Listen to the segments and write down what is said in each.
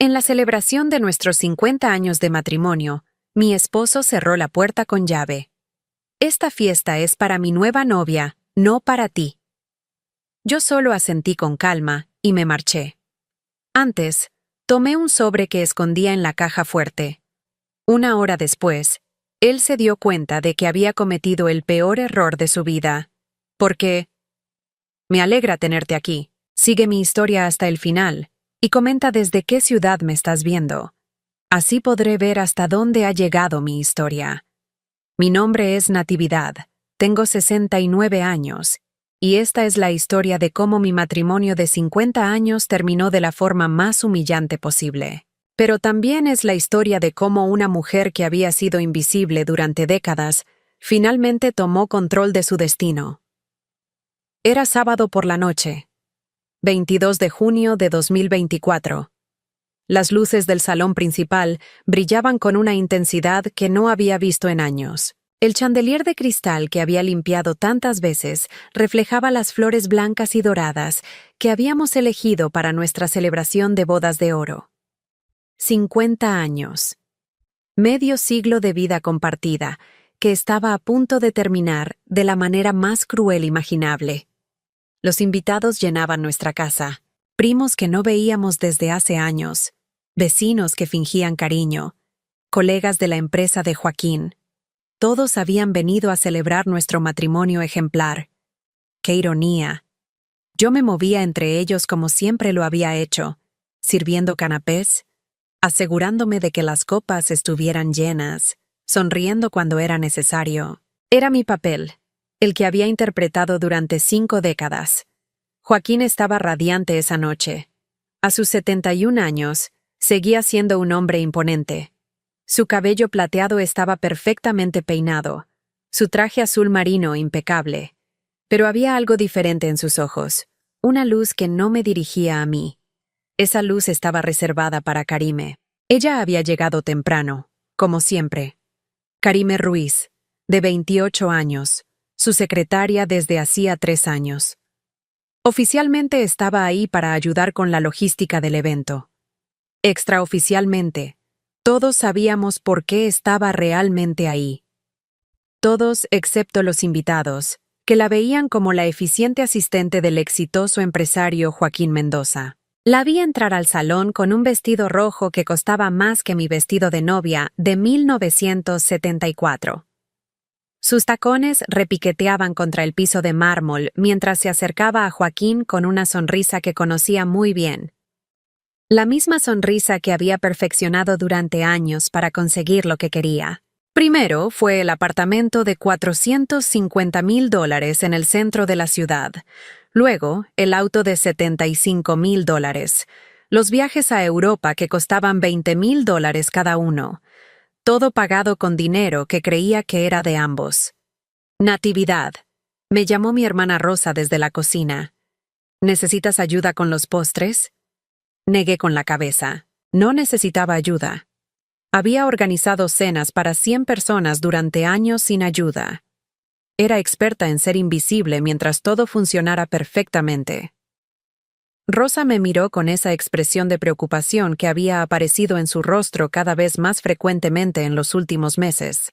En la celebración de nuestros 50 años de matrimonio, mi esposo cerró la puerta con llave. Esta fiesta es para mi nueva novia, no para ti. Yo solo asentí con calma y me marché. Antes, tomé un sobre que escondía en la caja fuerte. Una hora después, él se dio cuenta de que había cometido el peor error de su vida. Porque... Me alegra tenerte aquí. Sigue mi historia hasta el final y comenta desde qué ciudad me estás viendo. Así podré ver hasta dónde ha llegado mi historia. Mi nombre es Natividad, tengo 69 años, y esta es la historia de cómo mi matrimonio de 50 años terminó de la forma más humillante posible. Pero también es la historia de cómo una mujer que había sido invisible durante décadas finalmente tomó control de su destino. Era sábado por la noche, 22 de junio de 2024. Las luces del salón principal brillaban con una intensidad que no había visto en años. El chandelier de cristal que había limpiado tantas veces reflejaba las flores blancas y doradas que habíamos elegido para nuestra celebración de bodas de oro. 50 años. Medio siglo de vida compartida, que estaba a punto de terminar de la manera más cruel imaginable. Los invitados llenaban nuestra casa, primos que no veíamos desde hace años, vecinos que fingían cariño, colegas de la empresa de Joaquín. Todos habían venido a celebrar nuestro matrimonio ejemplar. ¡Qué ironía! Yo me movía entre ellos como siempre lo había hecho, sirviendo canapés, asegurándome de que las copas estuvieran llenas, sonriendo cuando era necesario. Era mi papel, el que había interpretado durante 5 décadas. Joaquín estaba radiante esa noche. A sus 71 años, seguía siendo un hombre imponente. Su cabello plateado estaba perfectamente peinado, su traje azul marino impecable. Pero había algo diferente en sus ojos, una luz que no me dirigía a mí. Esa luz estaba reservada para Karime. Ella había llegado temprano, como siempre. Karime Ruiz, de 28 años, su secretaria desde hacía 3 años. Oficialmente estaba ahí para ayudar con la logística del evento. Extraoficialmente, todos sabíamos por qué estaba realmente ahí. Todos excepto los invitados, que la veían como la eficiente asistente del exitoso empresario Joaquín Mendoza. La vi entrar al salón con un vestido rojo que costaba más que mi vestido de novia de 1974. Sus tacones repiqueteaban contra el piso de mármol mientras se acercaba a Joaquín con una sonrisa que conocía muy bien. La misma sonrisa que había perfeccionado durante años para conseguir lo que quería. Primero fue el apartamento de $450,000 en el centro de la ciudad. Luego, el auto de $75,000. Los viajes a Europa que costaban $20,000 cada uno. Todo pagado con dinero que creía que era de ambos. Natividad. Me llamó mi hermana Rosa desde la cocina. ¿Necesitas ayuda con los postres? Negué con la cabeza. No necesitaba ayuda. Había organizado cenas para 100 personas durante años sin ayuda. Era experta en ser invisible mientras todo funcionara perfectamente. Rosa me miró con esa expresión de preocupación que había aparecido en su rostro cada vez más frecuentemente en los últimos meses.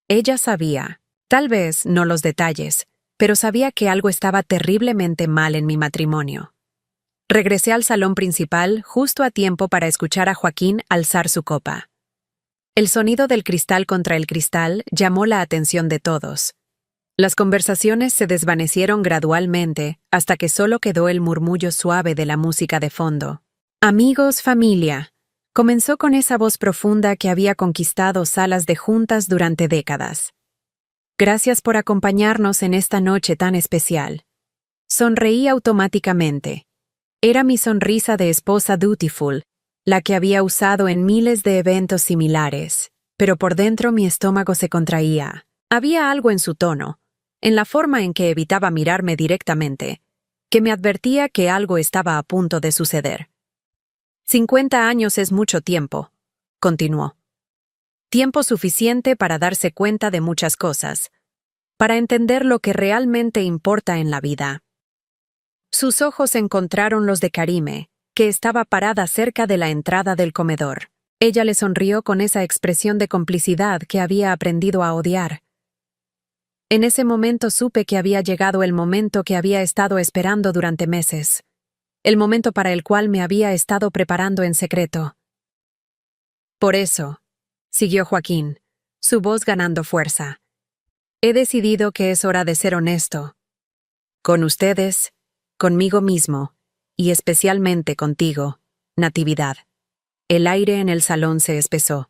Ella sabía, tal vez no los detalles, pero sabía que algo estaba terriblemente mal en mi matrimonio. Regresé al salón principal justo a tiempo para escuchar a Joaquín alzar su copa. El sonido del cristal contra el cristal llamó la atención de todos. Las conversaciones se desvanecieron gradualmente hasta que solo quedó el murmullo suave de la música de fondo. Amigos, familia. Comenzó con esa voz profunda que había conquistado salas de juntas durante décadas. Gracias por acompañarnos en esta noche tan especial. Sonreí automáticamente. Era mi sonrisa de esposa dutiful, la que había usado en miles de eventos similares, pero por dentro mi estómago se contraía. Había algo en su tono, en la forma en que evitaba mirarme directamente, que me advertía que algo estaba a punto de suceder. 50 años es mucho tiempo, continuó. Tiempo suficiente para darse cuenta de muchas cosas, para entender lo que realmente importa en la vida. Sus ojos encontraron los de Karime, que estaba parada cerca de la entrada del comedor. Ella le sonrió con esa expresión de complicidad que había aprendido a odiar. En ese momento supe que había llegado el momento que había estado esperando durante meses, el momento para el cual me había estado preparando en secreto. Por eso, siguió Joaquín, su voz ganando fuerza, he decidido que es hora de ser honesto. Con ustedes, conmigo mismo, y especialmente contigo, Natividad. El aire en el salón se espesó.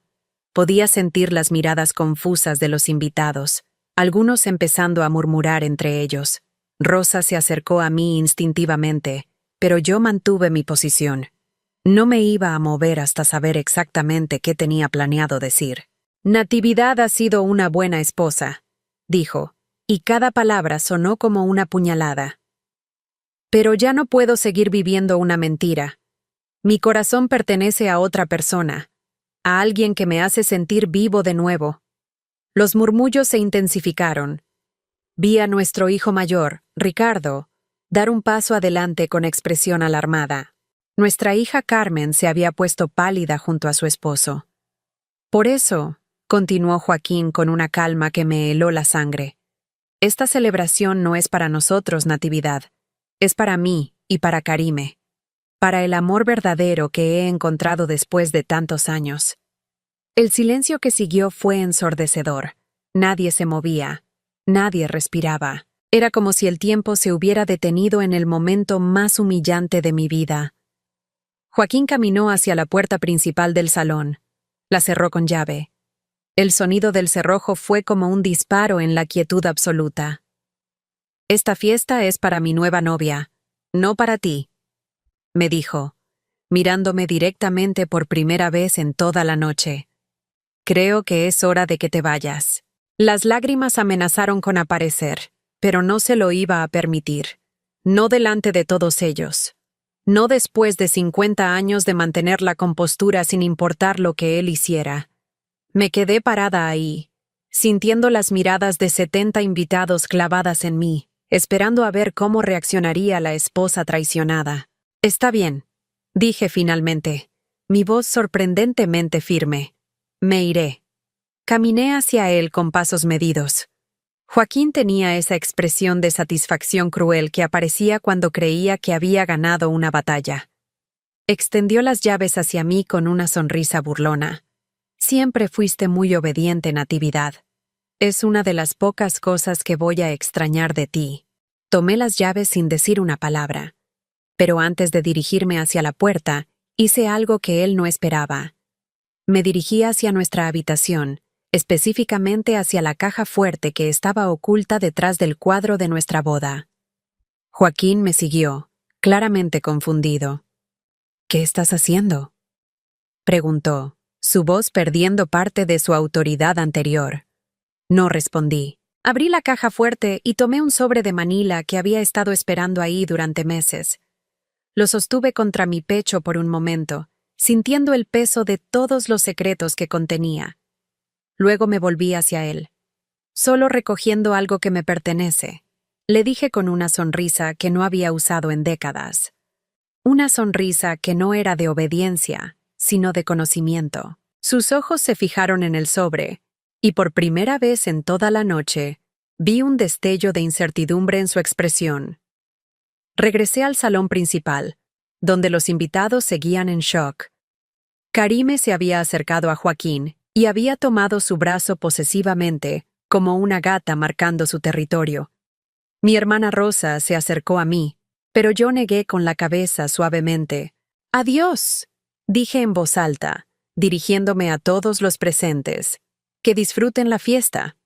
Podía sentir las miradas confusas de los invitados, algunos empezando a murmurar entre ellos. Rosa se acercó a mí instintivamente, pero yo mantuve mi posición. No me iba a mover hasta saber exactamente qué tenía planeado decir. Natividad ha sido una buena esposa, dijo, y cada palabra sonó como una puñalada. Pero ya no puedo seguir viviendo una mentira. Mi corazón pertenece a otra persona, a alguien que me hace sentir vivo de nuevo. Los murmullos se intensificaron. Vi a nuestro hijo mayor, Ricardo, dar un paso adelante con expresión alarmada. Nuestra hija Carmen se había puesto pálida junto a su esposo. Por eso, continuó Joaquín con una calma que me heló la sangre, esta celebración no es para nosotros, Natividad, es para mí y para Karime, para el amor verdadero que he encontrado después de tantos años. El silencio que siguió fue ensordecedor. Nadie se movía, nadie respiraba. Era como si el tiempo se hubiera detenido en el momento más humillante de mi vida. Joaquín caminó hacia la puerta principal del salón. La cerró con llave. El sonido del cerrojo fue como un disparo en la quietud absoluta. Esta fiesta es para mi nueva novia, no para ti, me dijo, mirándome directamente por primera vez en toda la noche. Creo que es hora de que te vayas. Las lágrimas amenazaron con aparecer, pero no se lo iba a permitir. No delante de todos ellos. No después de 50 años de mantener la compostura sin importar lo que él hiciera. Me quedé parada ahí, sintiendo las miradas de 70 invitados clavadas en mí, esperando a ver cómo reaccionaría la esposa traicionada. Está bien, dije finalmente, mi voz sorprendentemente firme. Me iré. Caminé hacia él con pasos medidos. Joaquín tenía esa expresión de satisfacción cruel que aparecía cuando creía que había ganado una batalla. Extendió las llaves hacia mí con una sonrisa burlona. Siempre fuiste muy obediente, Natividad. Es una de las pocas cosas que voy a extrañar de ti. Tomé las llaves sin decir una palabra. Pero antes de dirigirme hacia la puerta, hice algo que él no esperaba. Me dirigí hacia nuestra habitación, específicamente hacia la caja fuerte que estaba oculta detrás del cuadro de nuestra boda. Joaquín me siguió, claramente confundido. ¿Qué estás haciendo?, preguntó, su voz perdiendo parte de su autoridad anterior. No respondí. Abrí la caja fuerte y tomé un sobre de Manila que había estado esperando ahí durante meses. Lo sostuve contra mi pecho por un momento, sintiendo el peso de todos los secretos que contenía. Luego me volví hacia él. Solo recogiendo algo que me pertenece, le dije con una sonrisa que no había usado en décadas. Una sonrisa que no era de obediencia, sino de conocimiento. Sus ojos se fijaron en el sobre, y por primera vez en toda la noche, vi un destello de incertidumbre en su expresión. Regresé al salón principal, donde los invitados seguían en shock. Karime se había acercado a Joaquín y había tomado su brazo posesivamente, como una gata marcando su territorio. Mi hermana Rosa se acercó a mí, pero yo negué con la cabeza suavemente. «Adiós», dije en voz alta, dirigiéndome a todos los presentes. «Que disfruten la fiesta».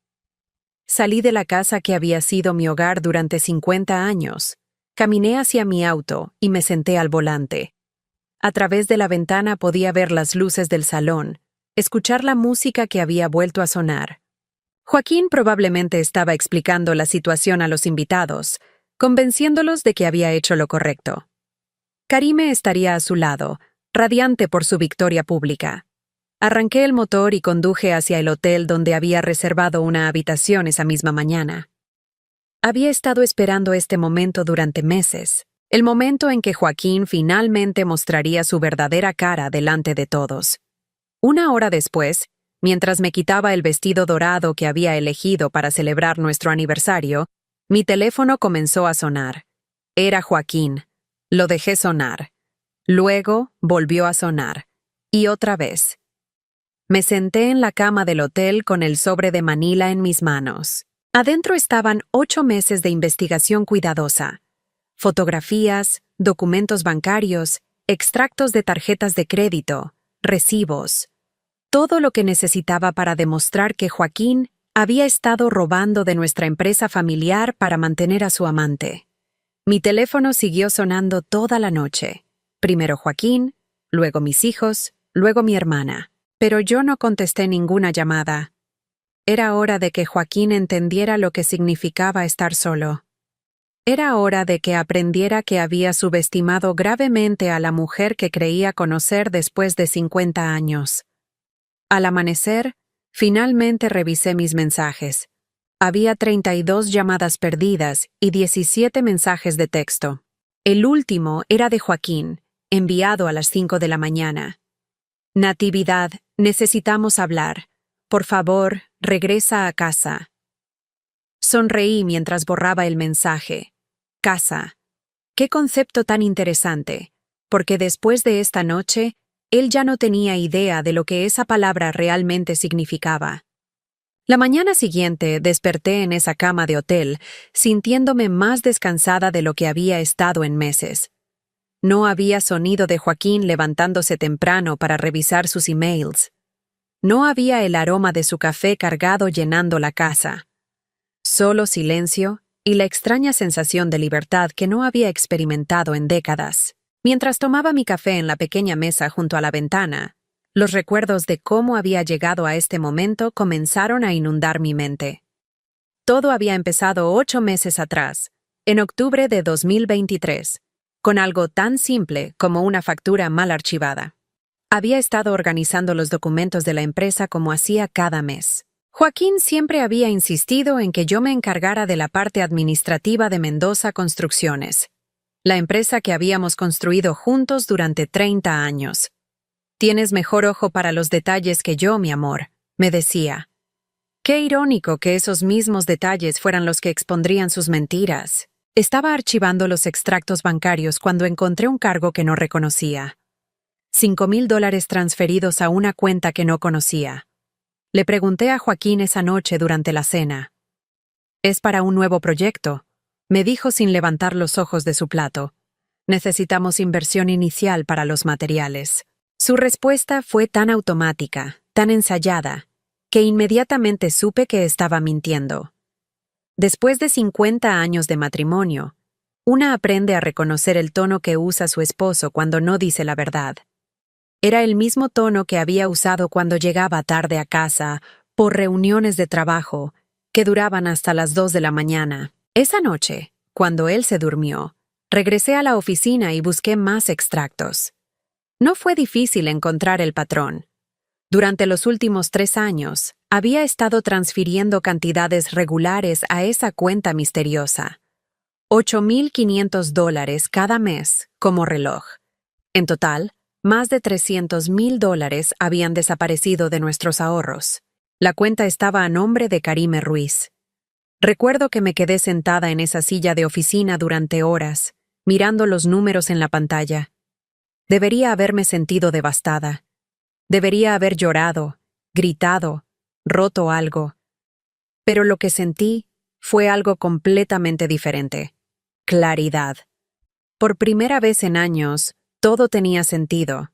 Salí de la casa que había sido mi hogar durante 50 años. Caminé hacia mi auto y me senté al volante. A través de la ventana podía ver las luces del salón, escuchar la música que había vuelto a sonar. Joaquín probablemente estaba explicando la situación a los invitados, convenciéndolos de que había hecho lo correcto. Karime estaría a su lado, radiante por su victoria pública. Arranqué el motor y conduje hacia el hotel donde había reservado una habitación esa misma mañana. Había estado esperando este momento durante meses, El momento en que Joaquín finalmente mostraría su verdadera cara delante de todos. Una hora después, mientras me quitaba el vestido dorado que había elegido para celebrar nuestro aniversario, mi teléfono comenzó a sonar. Era Joaquín. Lo dejé sonar. Luego volvió a sonar. Y otra vez. Me senté en la cama del hotel con el sobre de Manila en mis manos. Adentro estaban 8 meses de investigación cuidadosa. Fotografías, documentos bancarios, extractos de tarjetas de crédito, recibos. Todo lo que necesitaba para demostrar que Joaquín había estado robando de nuestra empresa familiar para mantener a su amante. Mi teléfono siguió sonando toda la noche. Primero Joaquín, luego mis hijos, luego mi hermana. Pero yo no contesté ninguna llamada. Era hora de que Joaquín entendiera lo que significaba estar solo. Era hora de que aprendiera que había subestimado gravemente a la mujer que creía conocer después de 50 años. Al amanecer, finalmente revisé mis mensajes. Había 32 llamadas perdidas y 17 mensajes de texto. El último era de Joaquín, enviado a las 5 de la mañana. Natividad, necesitamos hablar. Por favor, regresa a casa. Sonreí mientras borraba el mensaje. Casa. Qué concepto tan interesante, porque después de esta noche, él ya no tenía idea de lo que esa palabra realmente significaba. La mañana siguiente desperté en esa cama de hotel, sintiéndome más descansada de lo que había estado en meses. No había sonido de Joaquín levantándose temprano para revisar sus emails. No había el aroma de su café cargado llenando la casa. Solo silencio y la extraña sensación de libertad que no había experimentado en décadas. Mientras tomaba mi café en la pequeña mesa junto a la ventana, los recuerdos de cómo había llegado a este momento comenzaron a inundar mi mente. Todo había empezado 8 meses atrás, en octubre de 2023, con algo tan simple como una factura mal archivada. Había estado organizando los documentos de la empresa como hacía cada mes. Joaquín siempre había insistido en que yo me encargara de la parte administrativa de Mendoza Construcciones, la empresa que habíamos construido juntos durante 30 años. Tienes mejor ojo para los detalles que yo, mi amor, me decía. Qué irónico que esos mismos detalles fueran los que expondrían sus mentiras. Estaba archivando los extractos bancarios cuando encontré un cargo que no reconocía. $5,000 transferidos a una cuenta que no conocía. Le pregunté a Joaquín esa noche durante la cena. «¿Es para un nuevo proyecto?», me dijo sin levantar los ojos de su plato. «Necesitamos inversión inicial para los materiales». Su respuesta fue tan automática, tan ensayada, que inmediatamente supe que estaba mintiendo. Después de 50 años de matrimonio, una aprende a reconocer el tono que usa su esposo cuando no dice la verdad. Era el mismo tono que había usado cuando llegaba tarde a casa, por reuniones de trabajo, que duraban hasta las 2 de la mañana. Esa noche, cuando él se durmió, regresé a la oficina y busqué más extractos. No fue difícil encontrar el patrón. Durante los últimos 3 años, había estado transfiriendo cantidades regulares a esa cuenta misteriosa. $8,500 cada mes, como reloj. En total, más de $300,000 habían desaparecido de nuestros ahorros. La cuenta estaba a nombre de Karime Ruiz. Recuerdo que me quedé sentada en esa silla de oficina durante horas, mirando los números en la pantalla. Debería haberme sentido devastada. Debería haber llorado, gritado, roto algo. Pero lo que sentí fue algo completamente diferente. Claridad. Por primera vez en años, todo tenía sentido.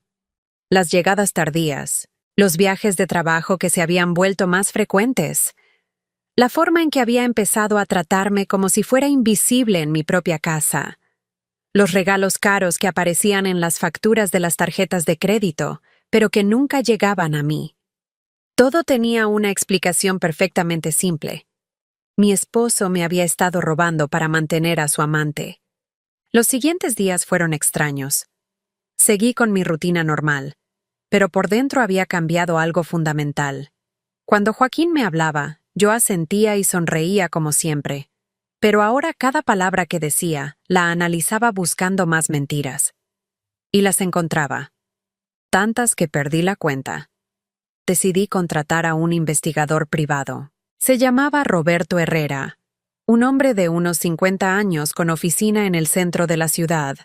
Las llegadas tardías, los viajes de trabajo que se habían vuelto más frecuentes, la forma en que había empezado a tratarme como si fuera invisible en mi propia casa, los regalos caros que aparecían en las facturas de las tarjetas de crédito, pero que nunca llegaban a mí. Todo tenía una explicación perfectamente simple. Mi esposo me había estado robando para mantener a su amante. Los siguientes días fueron extraños. Seguí con mi rutina normal, pero por dentro había cambiado algo fundamental. Cuando Joaquín me hablaba, yo asentía y sonreía como siempre. Pero ahora cada palabra que decía la analizaba buscando más mentiras. Y las encontraba. Tantas que perdí la cuenta. Decidí contratar a un investigador privado. Se llamaba Roberto Herrera, un hombre de unos 50 años con oficina en el centro de la ciudad.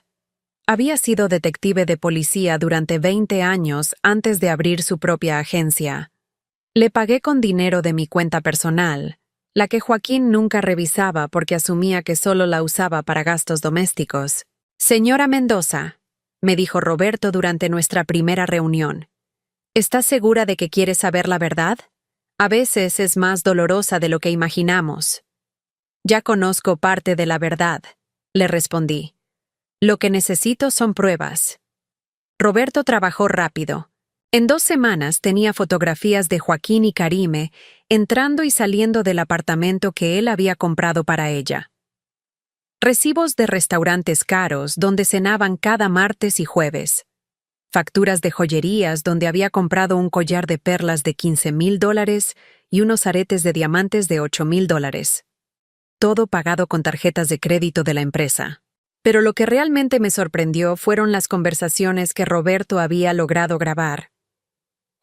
Había sido detective de policía durante 20 años antes de abrir su propia agencia. Le pagué con dinero de mi cuenta personal, la que Joaquín nunca revisaba porque asumía que solo la usaba para gastos domésticos. «Señora Mendoza», me dijo Roberto durante nuestra primera reunión, «¿estás segura de que quiere saber la verdad? A veces es más dolorosa de lo que imaginamos». «Ya conozco parte de la verdad», le respondí. «Lo que necesito son pruebas». Roberto trabajó rápido. En 2 semanas tenía fotografías de Joaquín y Karime entrando y saliendo del apartamento que él había comprado para ella. Recibos de restaurantes caros donde cenaban cada martes y jueves. Facturas de joyerías donde había comprado un collar de perlas de $15,000 y unos aretes de diamantes de $8,000. Todo pagado con tarjetas de crédito de la empresa. Pero lo que realmente me sorprendió fueron las conversaciones que Roberto había logrado grabar.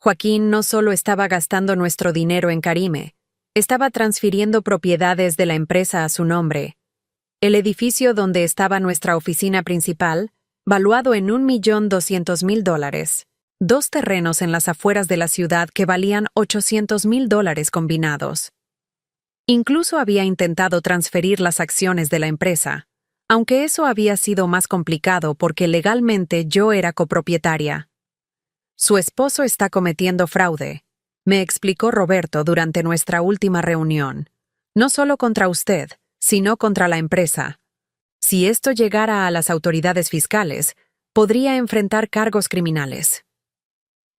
Joaquín no solo estaba gastando nuestro dinero en Karime, estaba transfiriendo propiedades de la empresa a su nombre. El edificio donde estaba nuestra oficina principal, valuado en $1,200,000. 2 terrenos en las afueras de la ciudad que valían $800,000 combinados. Incluso había intentado transferir las acciones de la empresa, aunque eso había sido más complicado porque legalmente yo era copropietaria. «Su esposo está cometiendo fraude», me explicó Roberto durante nuestra última reunión. «No solo contra usted, sino contra la empresa. Si esto llegara a las autoridades fiscales, podría enfrentar cargos criminales».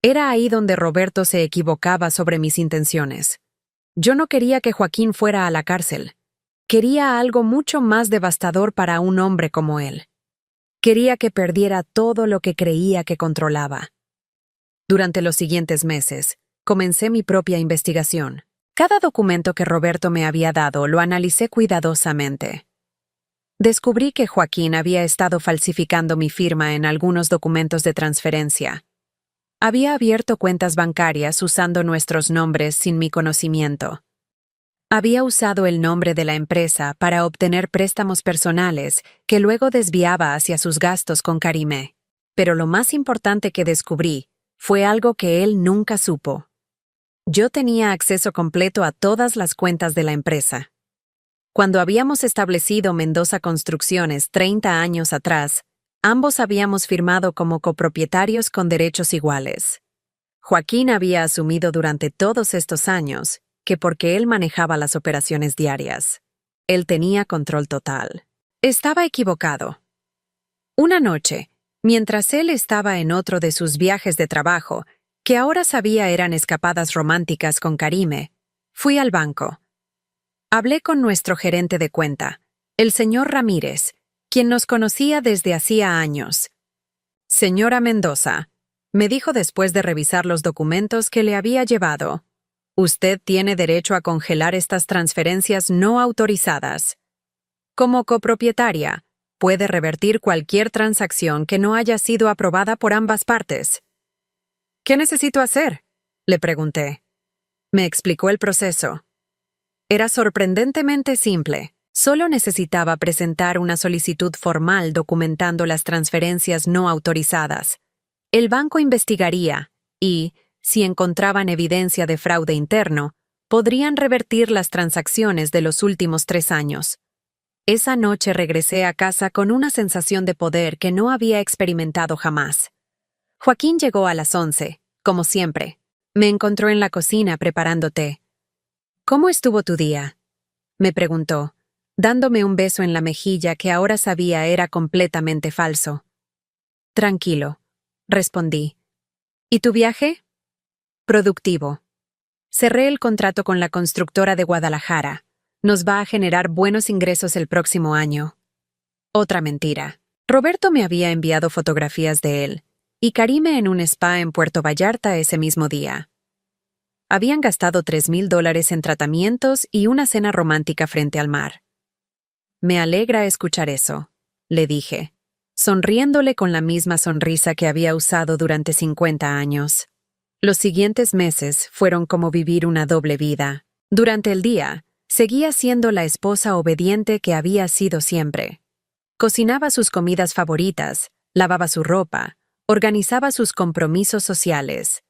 Era ahí donde Roberto se equivocaba sobre mis intenciones. Yo no quería que Joaquín fuera a la cárcel. Quería algo mucho más devastador para un hombre como él. Quería que perdiera todo lo que creía que controlaba. Durante los siguientes meses, comencé mi propia investigación. Cada documento que Roberto me había dado lo analicé cuidadosamente. Descubrí que Joaquín había estado falsificando mi firma en algunos documentos de transferencia. Había abierto cuentas bancarias usando nuestros nombres sin mi conocimiento. Había usado el nombre de la empresa para obtener préstamos personales que luego desviaba hacia sus gastos con Karime. Pero lo más importante que descubrí fue algo que él nunca supo. Yo tenía acceso completo a todas las cuentas de la empresa. Cuando habíamos establecido Mendoza Construcciones 30 años atrás, ambos habíamos firmado como copropietarios con derechos iguales. Joaquín había asumido durante todos estos años que porque él manejaba las operaciones diarias, él tenía control total. Estaba equivocado. Una noche, mientras él estaba en otro de sus viajes de trabajo, que ahora sabía eran escapadas románticas con Karime, fui al banco. Hablé con nuestro gerente de cuenta, el señor Ramírez, quien nos conocía desde hacía años. «Señora Mendoza», me dijo después de revisar los documentos que le había llevado, «usted tiene derecho a congelar estas transferencias no autorizadas. Como copropietaria, puede revertir cualquier transacción que no haya sido aprobada por ambas partes». «¿Qué necesito hacer?», le pregunté. Me explicó el proceso. Era sorprendentemente simple. Solo necesitaba presentar una solicitud formal documentando las transferencias no autorizadas. El banco investigaría y, si encontraban evidencia de fraude interno, podrían revertir las transacciones de los últimos 3 años. Esa noche regresé a casa con una sensación de poder que no había experimentado jamás. Joaquín llegó a las 11, como siempre. Me encontró en la cocina preparando té. «¿Cómo estuvo tu día?», me preguntó, dándome un beso en la mejilla que ahora sabía era completamente falso. «Tranquilo», respondí. «¿Y tu viaje?». «Productivo. Cerré el contrato con la constructora de Guadalajara. Nos va a generar buenos ingresos el próximo año». Otra mentira. Roberto me había enviado fotografías de él y Karime en un spa en Puerto Vallarta ese mismo día. Habían gastado $3,000 en tratamientos y una cena romántica frente al mar. Me alegra escuchar eso, le dije, sonriéndole con la misma sonrisa que había usado durante 50 años. Los siguientes meses fueron como vivir una doble vida. Durante el día, seguía siendo la esposa obediente que había sido siempre. Cocinaba sus comidas favoritas, lavaba su ropa, organizaba sus compromisos sociales.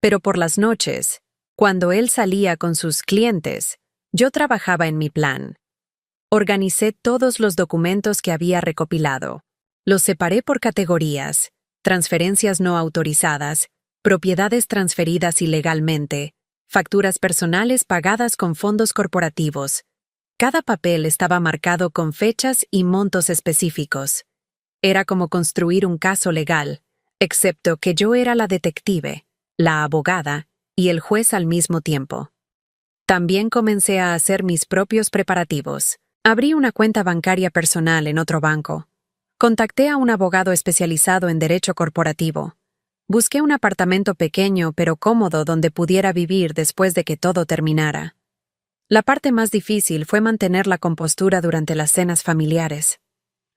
Pero por las noches, cuando él salía con sus clientes, yo trabajaba en mi plan. Organicé todos los documentos que había recopilado. Los separé por categorías: transferencias no autorizadas, propiedades transferidas ilegalmente, facturas personales pagadas con fondos corporativos. Cada papel estaba marcado con fechas y montos específicos. Era como construir un caso legal, excepto que yo era la detective, la abogada y el juez al mismo tiempo. También comencé a hacer mis propios preparativos. Abrí una cuenta bancaria personal en otro banco. Contacté a un abogado especializado en derecho corporativo. Busqué un apartamento pequeño pero cómodo donde pudiera vivir después de que todo terminara. La parte más difícil fue mantener la compostura durante las cenas familiares.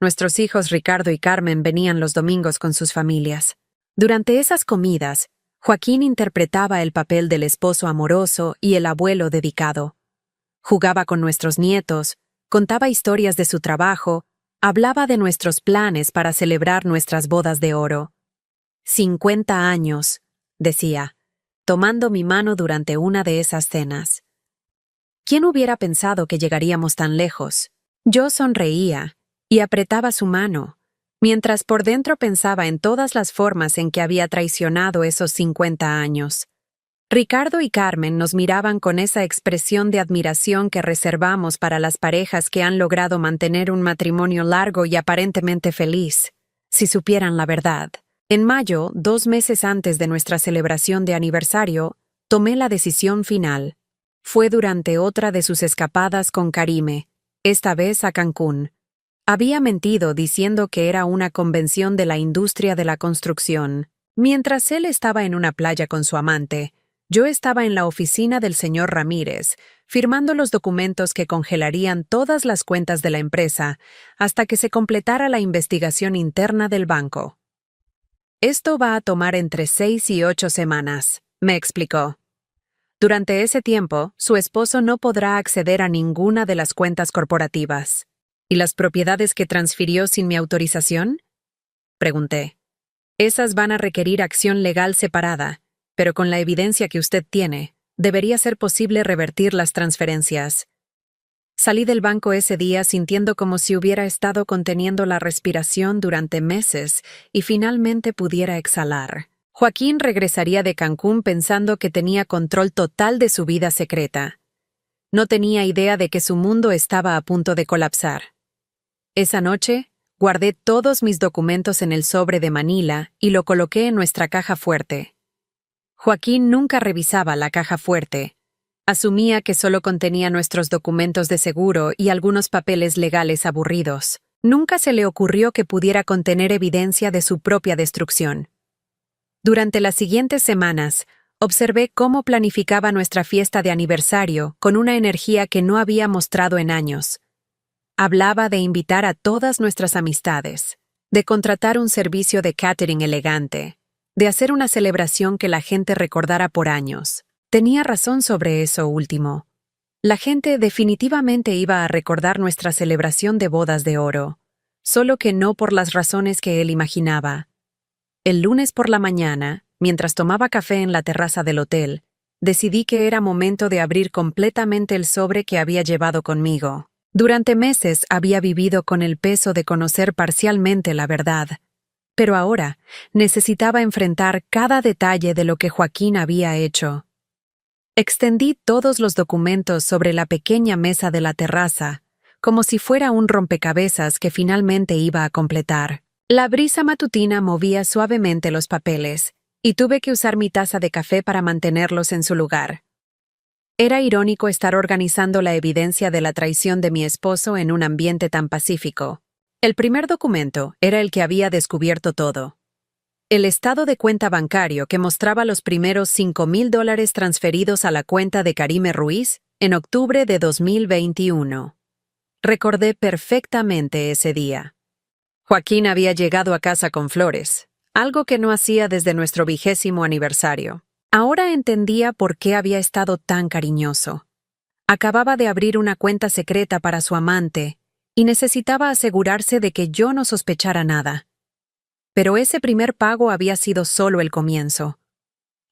Nuestros hijos Ricardo y Carmen venían los domingos con sus familias. Durante esas comidas, Joaquín interpretaba el papel del esposo amoroso y el abuelo dedicado. Jugaba con nuestros nietos, contaba historias de su trabajo, hablaba de nuestros planes para celebrar nuestras bodas de oro. 50 años, decía, tomando mi mano durante una de esas cenas. ¿Quién hubiera pensado que llegaríamos tan lejos? Yo sonreía y apretaba su mano, mientras por dentro pensaba en todas las formas en que había traicionado esos 50 años. Ricardo y Carmen nos miraban con esa expresión de admiración que reservamos para las parejas que han logrado mantener un matrimonio largo y aparentemente feliz. Si supieran la verdad. En mayo, 2 meses antes de nuestra celebración de aniversario, tomé la decisión final. Fue durante otra de sus escapadas con Karime, esta vez a Cancún. Había mentido diciendo que era una convención de la industria de la construcción. Mientras él estaba en una playa con su amante, yo estaba en la oficina del señor Ramírez, firmando los documentos que congelarían todas las cuentas de la empresa hasta que se completara la investigación interna del banco. Esto va a tomar entre 6 y 8 semanas, me explicó. Durante ese tiempo, su esposo no podrá acceder a ninguna de las cuentas corporativas. ¿Y las propiedades que transfirió sin mi autorización? Pregunté. Esas van a requerir acción legal separada, pero con la evidencia que usted tiene, debería ser posible revertir las transferencias. Salí del banco ese día sintiendo como si hubiera estado conteniendo la respiración durante meses y finalmente pudiera exhalar. Joaquín regresaría de Cancún pensando que tenía control total de su vida secreta. No tenía idea de que su mundo estaba a punto de colapsar. Esa noche, guardé todos mis documentos en el sobre de Manila y lo coloqué en nuestra caja fuerte. Joaquín nunca revisaba la caja fuerte. Asumía que solo contenía nuestros documentos de seguro y algunos papeles legales aburridos. Nunca se le ocurrió que pudiera contener evidencia de su propia destrucción. Durante las siguientes semanas, observé cómo planificaba nuestra fiesta de aniversario con una energía que no había mostrado en años. Hablaba de invitar a todas nuestras amistades, de contratar un servicio de catering elegante, de hacer una celebración que la gente recordara por años. Tenía razón sobre eso último. La gente definitivamente iba a recordar nuestra celebración de bodas de oro, solo que no por las razones que él imaginaba. El lunes por la mañana, mientras tomaba café en la terraza del hotel, decidí que era momento de abrir completamente el sobre que había llevado conmigo. Durante meses había vivido con el peso de conocer parcialmente la verdad, pero ahora necesitaba enfrentar cada detalle de lo que Joaquín había hecho. Extendí todos los documentos sobre la pequeña mesa de la terraza, como si fuera un rompecabezas que finalmente iba a completar. La brisa matutina movía suavemente los papeles, y tuve que usar mi taza de café para mantenerlos en su lugar. Era irónico estar organizando la evidencia de la traición de mi esposo en un ambiente tan pacífico. El primer documento era el que había descubierto todo. El estado de cuenta bancario que mostraba los primeros $5,000 transferidos a la cuenta de Karime Ruiz en octubre de 2021. Recordé perfectamente ese día. Joaquín había llegado a casa con flores, algo que no hacía desde nuestro 20º aniversario. Ahora entendía por qué había estado tan cariñoso. Acababa de abrir una cuenta secreta para su amante y necesitaba asegurarse de que yo no sospechara nada. Pero ese primer pago había sido solo el comienzo.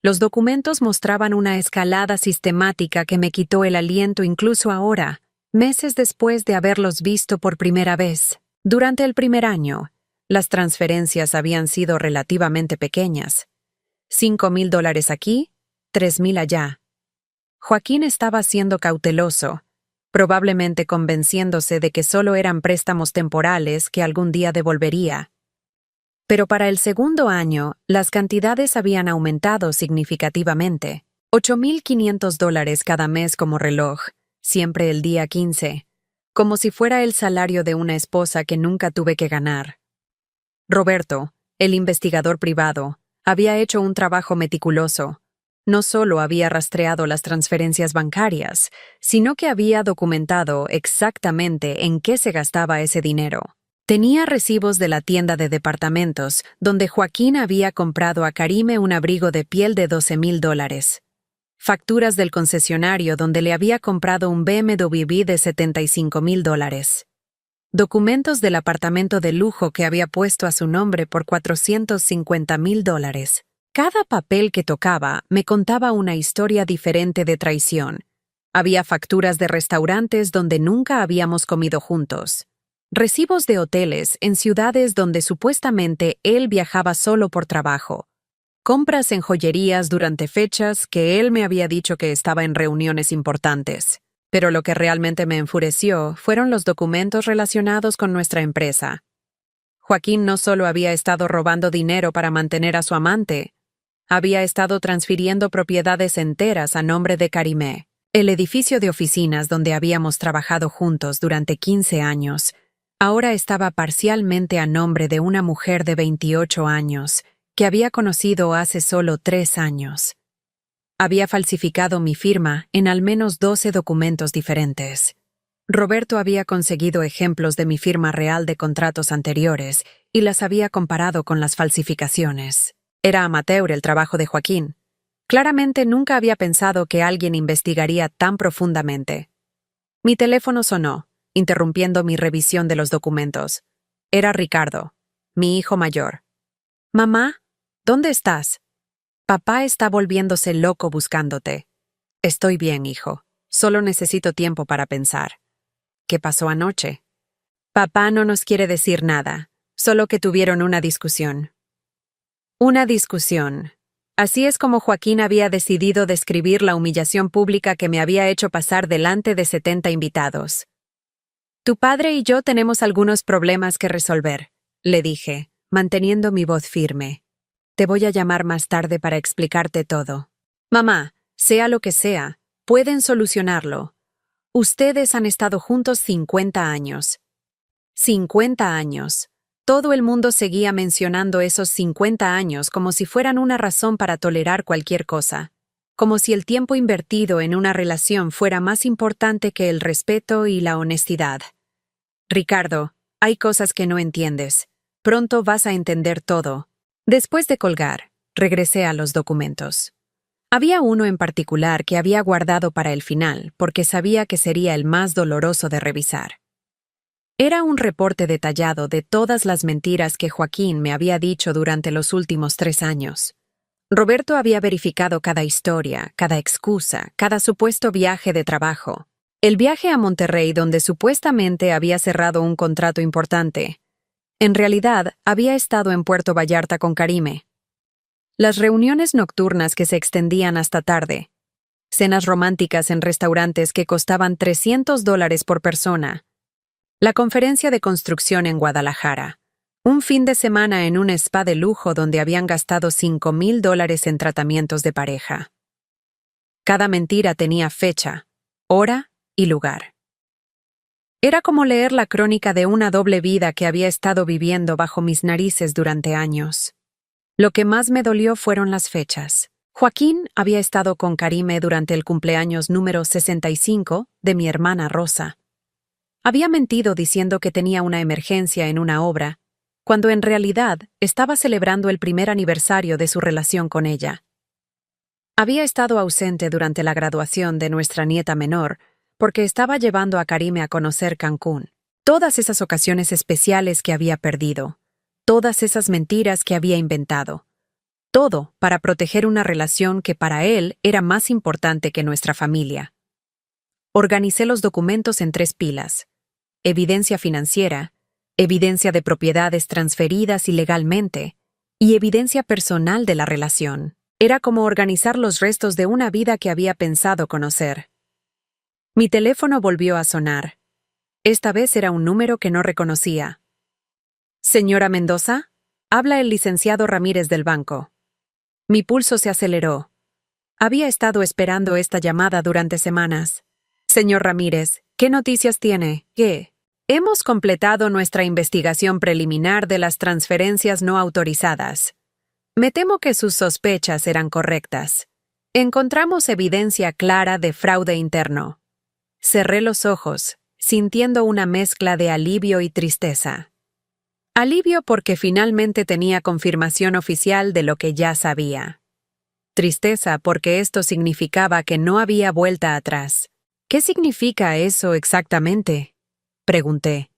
Los documentos mostraban una escalada sistemática que me quitó el aliento incluso ahora, meses después de haberlos visto por primera vez. Durante el primer año, las transferencias habían sido relativamente pequeñas. $5,000 aquí, $3,000 allá. Joaquín estaba siendo cauteloso, probablemente convenciéndose de que solo eran préstamos temporales que algún día devolvería. Pero para el segundo año, las cantidades habían aumentado significativamente. $8,500 cada mes como reloj, siempre el día 15, como si fuera el salario de una esposa que nunca tuve que ganar. Roberto, el investigador privado, había hecho un trabajo meticuloso. No solo había rastreado las transferencias bancarias, sino que había documentado exactamente en qué se gastaba ese dinero. Tenía recibos de la tienda de departamentos, donde Joaquín había comprado a Karime un abrigo de piel de $12,000. Facturas del concesionario donde le había comprado un BMW de $75,000. Documentos del apartamento de lujo que había puesto a su nombre por $450,000. Cada papel que tocaba me contaba una historia diferente de traición. Había facturas de restaurantes donde nunca habíamos comido juntos. Recibos de hoteles en ciudades donde supuestamente él viajaba solo por trabajo. Compras en joyerías durante fechas que él me había dicho que estaba en reuniones importantes. Pero lo que realmente me enfureció fueron los documentos relacionados con nuestra empresa. Joaquín no solo había estado robando dinero para mantener a su amante, había estado transfiriendo propiedades enteras a nombre de Karime. El edificio de oficinas donde habíamos trabajado juntos durante 15 años ahora estaba parcialmente a nombre de una mujer de 28 años que había conocido hace solo 3 años. Había falsificado mi firma en al menos 12 documentos diferentes. Roberto había conseguido ejemplos de mi firma real de contratos anteriores y las había comparado con las falsificaciones. Era amateur el trabajo de Joaquín. Claramente nunca había pensado que alguien investigaría tan profundamente. Mi teléfono sonó, interrumpiendo mi revisión de los documentos. Era Ricardo, mi hijo mayor. «Mamá, ¿dónde estás? Papá está volviéndose loco buscándote». «Estoy bien, hijo. Solo necesito tiempo para pensar». «¿Qué pasó anoche?» «Papá no nos quiere decir nada, solo que tuvieron una discusión». Una discusión. Así es como Joaquín había decidido describir la humillación pública que me había hecho pasar delante de 70 invitados. «Tu padre y yo tenemos algunos problemas que resolver», le dije, manteniendo mi voz firme. «Te voy a llamar más tarde para explicarte todo». «Mamá, sea lo que sea, pueden solucionarlo. Ustedes han estado juntos 50 años». 50 años. Todo el mundo seguía mencionando esos 50 años como si fueran una razón para tolerar cualquier cosa. Como si el tiempo invertido en una relación fuera más importante que el respeto y la honestidad. «Ricardo, hay cosas que no entiendes. Pronto vas a entender todo». Después de colgar, regresé a los documentos. Había uno en particular que había guardado para el final porque sabía que sería el más doloroso de revisar. Era un reporte detallado de todas las mentiras que Joaquín me había dicho durante los últimos 3 años. Roberto había verificado cada historia, cada excusa, cada supuesto viaje de trabajo. El viaje a Monterrey donde supuestamente había cerrado un contrato importante. En realidad, había estado en Puerto Vallarta con Karime. Las reuniones nocturnas que se extendían hasta tarde. Cenas románticas en restaurantes que costaban $300 por persona. La conferencia de construcción en Guadalajara. Un fin de semana en un spa de lujo donde habían gastado $5,000 en tratamientos de pareja. Cada mentira tenía fecha, hora y lugar. Era como leer la crónica de una doble vida que había estado viviendo bajo mis narices durante años. Lo que más me dolió fueron las fechas. Joaquín había estado con Karime durante el cumpleaños número 65 de mi hermana Rosa. Había mentido diciendo que tenía una emergencia en una obra, cuando en realidad estaba celebrando el primer aniversario de su relación con ella. Había estado ausente durante la graduación de nuestra nieta menor, porque estaba llevando a Karime a conocer Cancún. Todas esas ocasiones especiales que había perdido, todas esas mentiras que había inventado, todo para proteger una relación que para él era más importante que nuestra familia. Organicé los documentos en 3 pilas: evidencia financiera, evidencia de propiedades transferidas ilegalmente y evidencia personal de la relación. Era como organizar los restos de una vida que había pensado conocer. Mi teléfono volvió a sonar. Esta vez era un número que no reconocía. «Señora Mendoza, habla el licenciado Ramírez del banco». Mi pulso se aceleró. Había estado esperando esta llamada durante semanas. «Señor Ramírez, ¿qué noticias tiene? ¿Qué?» «Hemos completado nuestra investigación preliminar de las transferencias no autorizadas. Me temo que sus sospechas eran correctas. Encontramos evidencia clara de fraude interno». Cerré los ojos, sintiendo una mezcla de alivio y tristeza. Alivio porque finalmente tenía confirmación oficial de lo que ya sabía. Tristeza porque esto significaba que no había vuelta atrás. «¿Qué significa eso exactamente?», pregunté.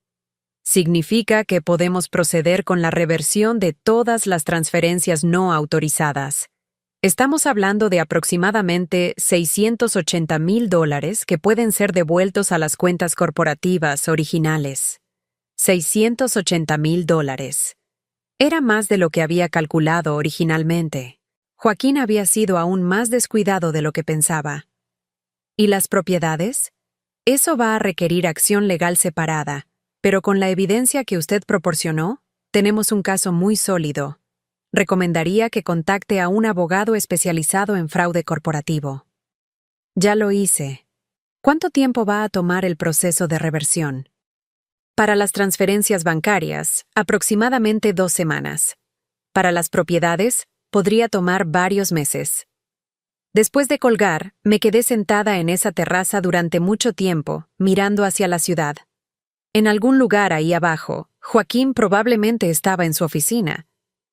«Significa que podemos proceder con la reversión de todas las transferencias no autorizadas. Estamos hablando de aproximadamente $680,000 que pueden ser devueltos a las cuentas corporativas originales». $680,000. Era más de lo que había calculado originalmente. Joaquín había sido aún más descuidado de lo que pensaba. ¿Y las propiedades? Eso va a requerir acción legal separada, pero con la evidencia que usted proporcionó, tenemos un caso muy sólido. Recomendaría que contacte a un abogado especializado en fraude corporativo. Ya lo hice. ¿Cuánto tiempo va a tomar el proceso de reversión? Para las transferencias bancarias, aproximadamente 2 semanas. Para las propiedades, podría tomar varios meses. Después de colgar, me quedé sentada en esa terraza durante mucho tiempo, mirando hacia la ciudad. En algún lugar ahí abajo, Joaquín probablemente estaba en su oficina,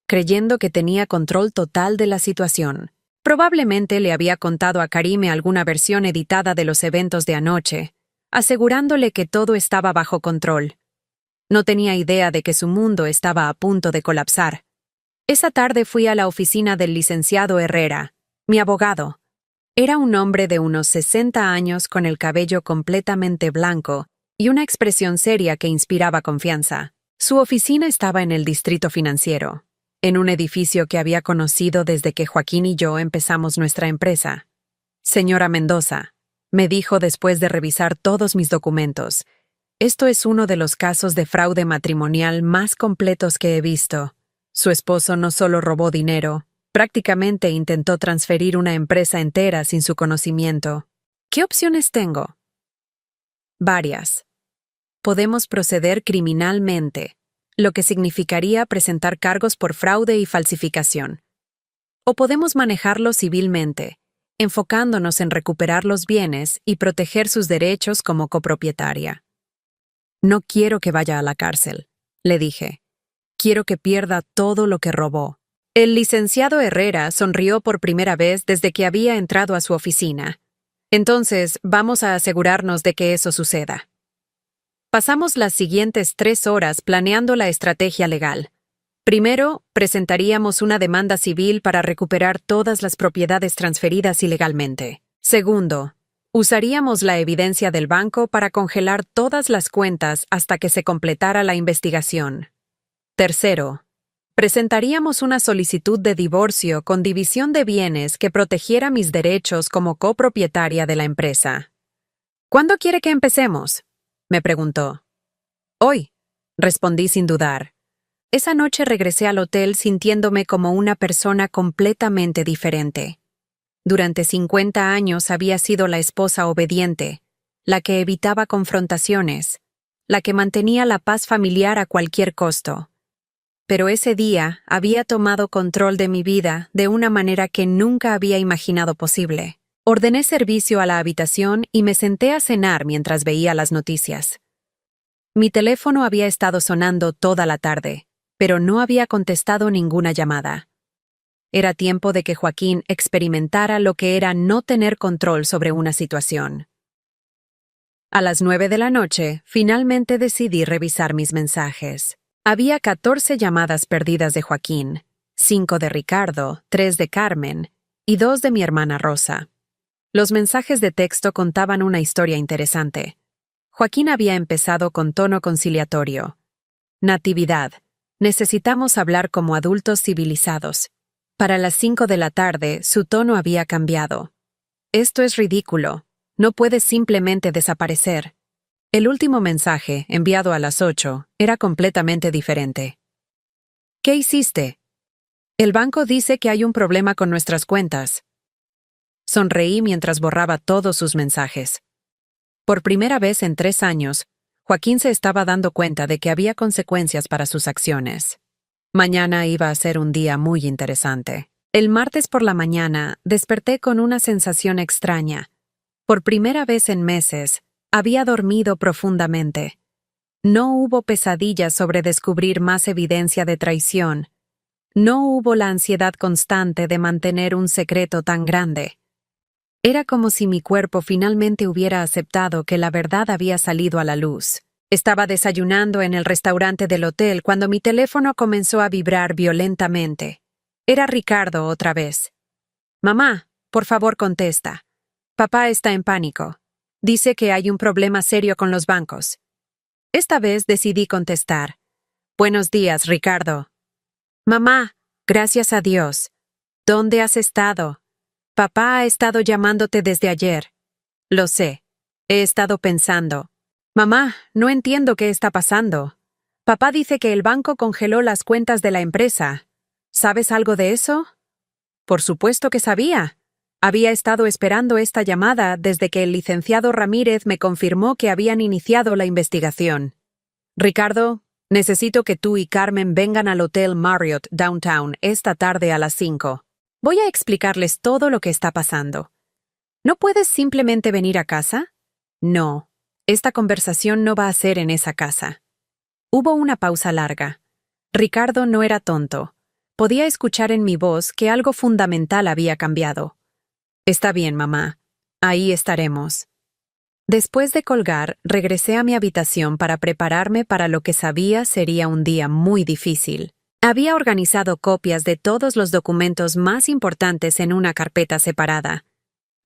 creyendo que tenía control total de la situación. Probablemente le había contado a Karime alguna versión editada de los eventos de anoche, asegurándole que todo estaba bajo control. No tenía idea de que su mundo estaba a punto de colapsar. Esa tarde fui a la oficina del licenciado Herrera, mi abogado. Era un hombre de unos 60 años con el cabello completamente blanco y una expresión seria que inspiraba confianza. Su oficina estaba en el distrito financiero, en un edificio que había conocido desde que Joaquín y yo empezamos nuestra empresa. «Señora Mendoza», me dijo después de revisar todos mis documentos, «esto es uno de los casos de fraude matrimonial más completos que he visto. Su esposo no solo robó dinero, prácticamente intentó transferir una empresa entera sin su conocimiento. ¿Qué opciones tengo?» «Varias. Podemos proceder criminalmente, lo que significaría presentar cargos por fraude y falsificación. O podemos manejarlo civilmente, enfocándonos en recuperar los bienes y proteger sus derechos como copropietaria». «No quiero que vaya a la cárcel», le dije. «Quiero que pierda todo lo que robó». El licenciado Herrera sonrió por primera vez desde que había entrado a su oficina. «Entonces, vamos a asegurarnos de que eso suceda». Pasamos las siguientes 3 horas planeando la estrategia legal. Primero, presentaríamos una demanda civil para recuperar todas las propiedades transferidas ilegalmente. Segundo, usaríamos la evidencia del banco para congelar todas las cuentas hasta que se completara la investigación. Tercero, presentaríamos una solicitud de divorcio con división de bienes que protegiera mis derechos como copropietaria de la empresa. «¿Cuándo quiere que empecemos?», me preguntó. «Hoy», respondí sin dudar. Esa noche regresé al hotel sintiéndome como una persona completamente diferente. Durante 50 años había sido la esposa obediente, la que evitaba confrontaciones, la que mantenía la paz familiar a cualquier costo. Pero ese día había tomado control de mi vida de una manera que nunca había imaginado posible. Ordené servicio a la habitación y me senté a cenar mientras veía las noticias. Mi teléfono había estado sonando toda la tarde, pero no había contestado ninguna llamada. Era tiempo de que Joaquín experimentara lo que era no tener control sobre una situación. A las 9 de la noche, finalmente decidí revisar mis mensajes. Había 14 llamadas perdidas de Joaquín, 5 de Ricardo, 3 de Carmen y 2 de mi hermana Rosa. Los mensajes de texto contaban una historia interesante. Joaquín había empezado con tono conciliatorio. Natividad, necesitamos hablar como adultos civilizados. Para las 5 de la tarde, su tono había cambiado. Esto es ridículo. No puedes simplemente desaparecer. El último mensaje, enviado a las 8, era completamente diferente. ¿Qué hiciste? El banco dice que hay un problema con nuestras cuentas. Sonreí mientras borraba todos sus mensajes. Por primera vez en 3 años, Joaquín se estaba dando cuenta de que había consecuencias para sus acciones. Mañana iba a ser un día muy interesante. El martes por la mañana desperté con una sensación extraña. Por primera vez en meses, había dormido profundamente. No hubo pesadillas sobre descubrir más evidencia de traición. No hubo la ansiedad constante de mantener un secreto tan grande. Era como si mi cuerpo finalmente hubiera aceptado que la verdad había salido a la luz. Estaba desayunando en el restaurante del hotel cuando mi teléfono comenzó a vibrar violentamente. Era Ricardo otra vez. Mamá, por favor contesta. Papá está en pánico. Dice que hay un problema serio con los bancos. Esta vez decidí contestar. Buenos días, Ricardo. Mamá, gracias a Dios. ¿Dónde has estado? Papá ha estado llamándote desde ayer. Lo sé. He estado pensando. Mamá, no entiendo qué está pasando. Papá dice que el banco congeló las cuentas de la empresa. ¿Sabes algo de eso? Por supuesto que sabía. Había estado esperando esta llamada desde que el licenciado Ramírez me confirmó que habían iniciado la investigación. Ricardo, necesito que tú y Carmen vengan al Hotel Marriott Downtown esta tarde a las 5. Voy a explicarles todo lo que está pasando. ¿No puedes simplemente venir a casa? No. Esta conversación no va a ser en esa casa. Hubo una pausa larga. Ricardo no era tonto. Podía escuchar en mi voz que algo fundamental había cambiado. Está bien, mamá. Ahí estaremos. Después de colgar, regresé a mi habitación para prepararme para lo que sabía sería un día muy difícil. Había organizado copias de todos los documentos más importantes en una carpeta separada.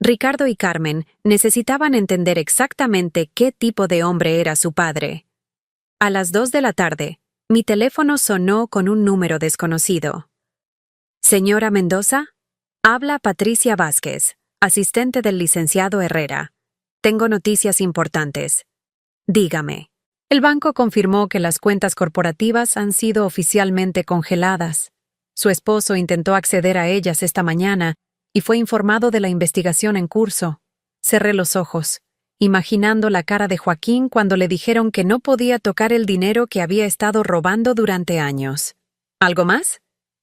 Ricardo y Carmen necesitaban entender exactamente qué tipo de hombre era su padre. A las 2 de la tarde, mi teléfono sonó con un número desconocido. Señora Mendoza, habla Patricia Vázquez, asistente del licenciado Herrera. Tengo noticias importantes. Dígame. El banco confirmó que las cuentas corporativas han sido oficialmente congeladas. Su esposo intentó acceder a ellas esta mañana y fue informado de la investigación en curso. Cerré los ojos, imaginando la cara de Joaquín cuando le dijeron que no podía tocar el dinero que había estado robando durante años. ¿Algo más?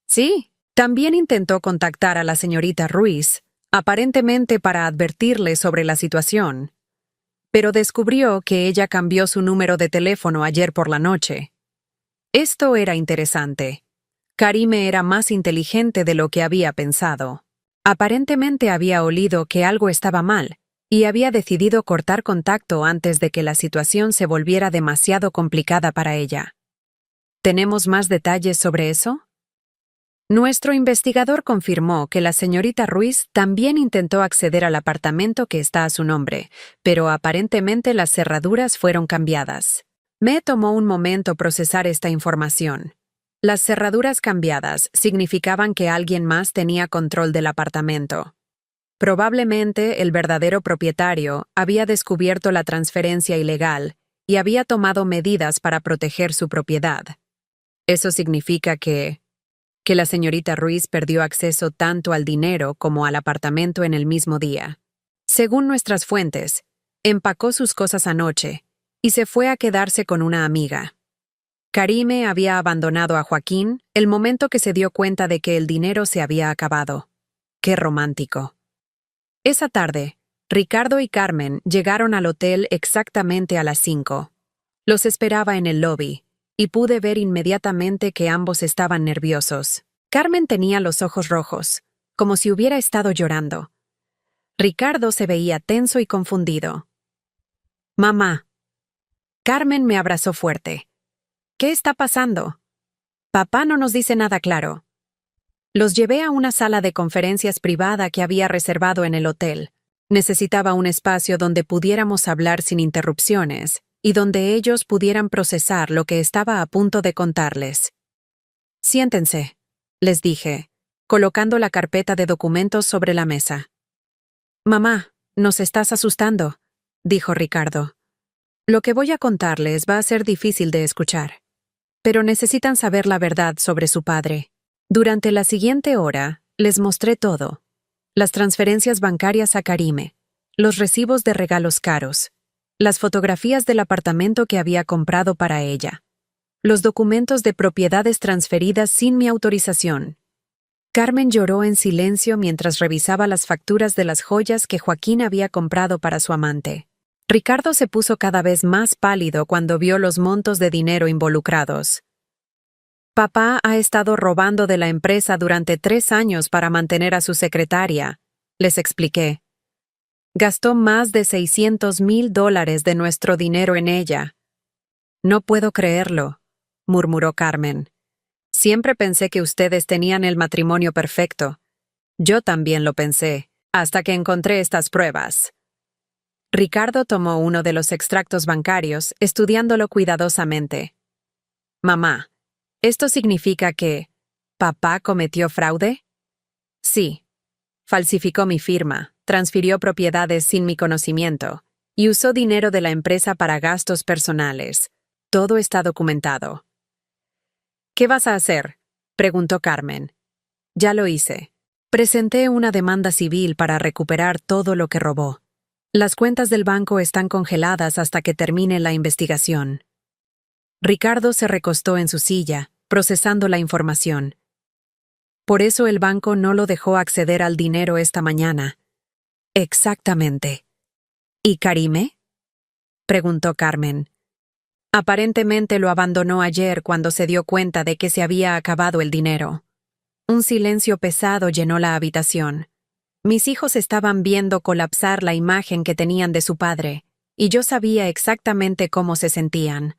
Sí. También intentó contactar a la señorita Ruiz, aparentemente para advertirle sobre la situación. Pero descubrió que ella cambió su número de teléfono ayer por la noche. Esto era interesante. Karime era más inteligente de lo que había pensado. Aparentemente había olido que algo estaba mal y había decidido cortar contacto antes de que la situación se volviera demasiado complicada para ella. ¿Tenemos más detalles sobre eso? Nuestro investigador confirmó que la señorita Ruiz también intentó acceder al apartamento que está a su nombre, pero aparentemente las cerraduras fueron cambiadas. Me tomó un momento procesar esta información. Las cerraduras cambiadas significaban que alguien más tenía control del apartamento. Probablemente el verdadero propietario había descubierto la transferencia ilegal y había tomado medidas para proteger su propiedad. Eso significa que la señorita Ruiz perdió acceso tanto al dinero como al apartamento en el mismo día. Según nuestras fuentes, empacó sus cosas anoche y se fue a quedarse con una amiga. Karime había abandonado a Joaquín el momento que se dio cuenta de que el dinero se había acabado. ¡Qué romántico! Esa tarde, Ricardo y Carmen llegaron al hotel exactamente a las 5. Los esperaba en el lobby, y pude ver inmediatamente que ambos estaban nerviosos. Carmen tenía los ojos rojos, como si hubiera estado llorando. Ricardo se veía tenso y confundido. «Mamá». Carmen me abrazó fuerte. «¿Qué está pasando? Papá no nos dice nada claro». Los llevé a una sala de conferencias privada que había reservado en el hotel. Necesitaba un espacio donde pudiéramos hablar sin interrupciones y donde ellos pudieran procesar lo que estaba a punto de contarles. «Siéntense», les dije, colocando la carpeta de documentos sobre la mesa. «Mamá, nos estás asustando», dijo Ricardo. «Lo que voy a contarles va a ser difícil de escuchar, pero necesitan saber la verdad sobre su padre». Durante la siguiente hora, les mostré todo. Las transferencias bancarias a Karime, los recibos de regalos caros, las fotografías del apartamento que había comprado para ella, los documentos de propiedades transferidas sin mi autorización. Carmen lloró en silencio mientras revisaba las facturas de las joyas que Joaquín había comprado para su amante. Ricardo se puso cada vez más pálido cuando vio los montos de dinero involucrados. «Papá ha estado robando de la empresa durante 3 años para mantener a su secretaria», les expliqué. «Gastó más de $600,000 de nuestro dinero en ella». «No puedo creerlo», murmuró Carmen. «Siempre pensé que ustedes tenían el matrimonio perfecto». «Yo también lo pensé, hasta que encontré estas pruebas». Ricardo tomó uno de los extractos bancarios, estudiándolo cuidadosamente. «Mamá, ¿esto significa que papá cometió fraude?» «Sí. Falsificó mi firma, transfirió propiedades sin mi conocimiento y usó dinero de la empresa para gastos personales. Todo está documentado». «¿Qué vas a hacer?», preguntó Carmen. «Ya lo hice. Presenté una demanda civil para recuperar todo lo que robó. Las cuentas del banco están congeladas hasta que termine la investigación». Ricardo se recostó en su silla, procesando la información. «Por eso el banco no lo dejó acceder al dinero esta mañana». «Exactamente». «¿Y Karime?», preguntó Carmen. «Aparentemente lo abandonó ayer cuando se dio cuenta de que se había acabado el dinero». Un silencio pesado llenó la habitación. Mis hijos estaban viendo colapsar la imagen que tenían de su padre, y yo sabía exactamente cómo se sentían.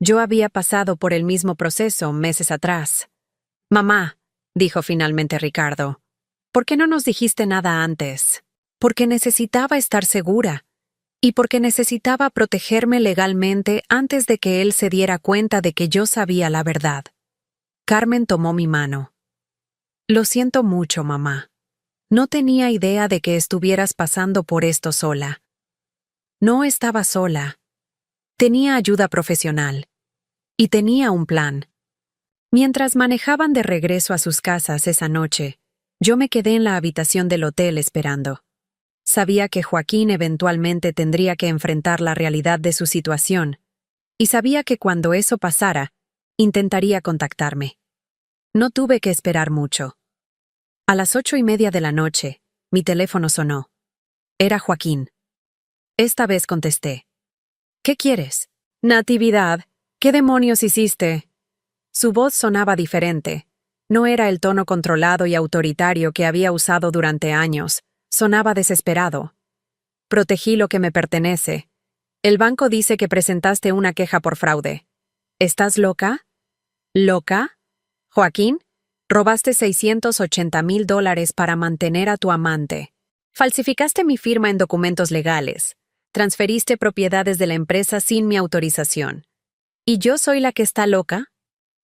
Yo había pasado por el mismo proceso meses atrás. «Mamá», dijo finalmente Ricardo, «¿por qué no nos dijiste nada antes?» «Porque necesitaba estar segura, y porque necesitaba protegerme legalmente antes de que él se diera cuenta de que yo sabía la verdad». Carmen tomó mi mano. «Lo siento mucho, mamá. No tenía idea de que estuvieras pasando por esto sola». No estaba sola. Tenía ayuda profesional. Y tenía un plan. Mientras manejaban de regreso a sus casas esa noche, yo me quedé en la habitación del hotel esperando. Sabía que Joaquín eventualmente tendría que enfrentar la realidad de su situación, y sabía que cuando eso pasara, intentaría contactarme. No tuve que esperar mucho. A las 8:30 de la noche, mi teléfono sonó. Era Joaquín. Esta vez contesté. «¿Qué quieres?» «Natividad, ¿qué demonios hiciste?» Su voz sonaba diferente. No era el tono controlado y autoritario que había usado durante años. Sonaba desesperado. «Protegí lo que me pertenece. El banco dice que presentaste una queja por fraude. ¿Estás loca?» «¿Loca? Joaquín, robaste $680,000 para mantener a tu amante. Falsificaste mi firma en documentos legales. Transferiste propiedades de la empresa sin mi autorización. ¿Y yo soy la que está loca?»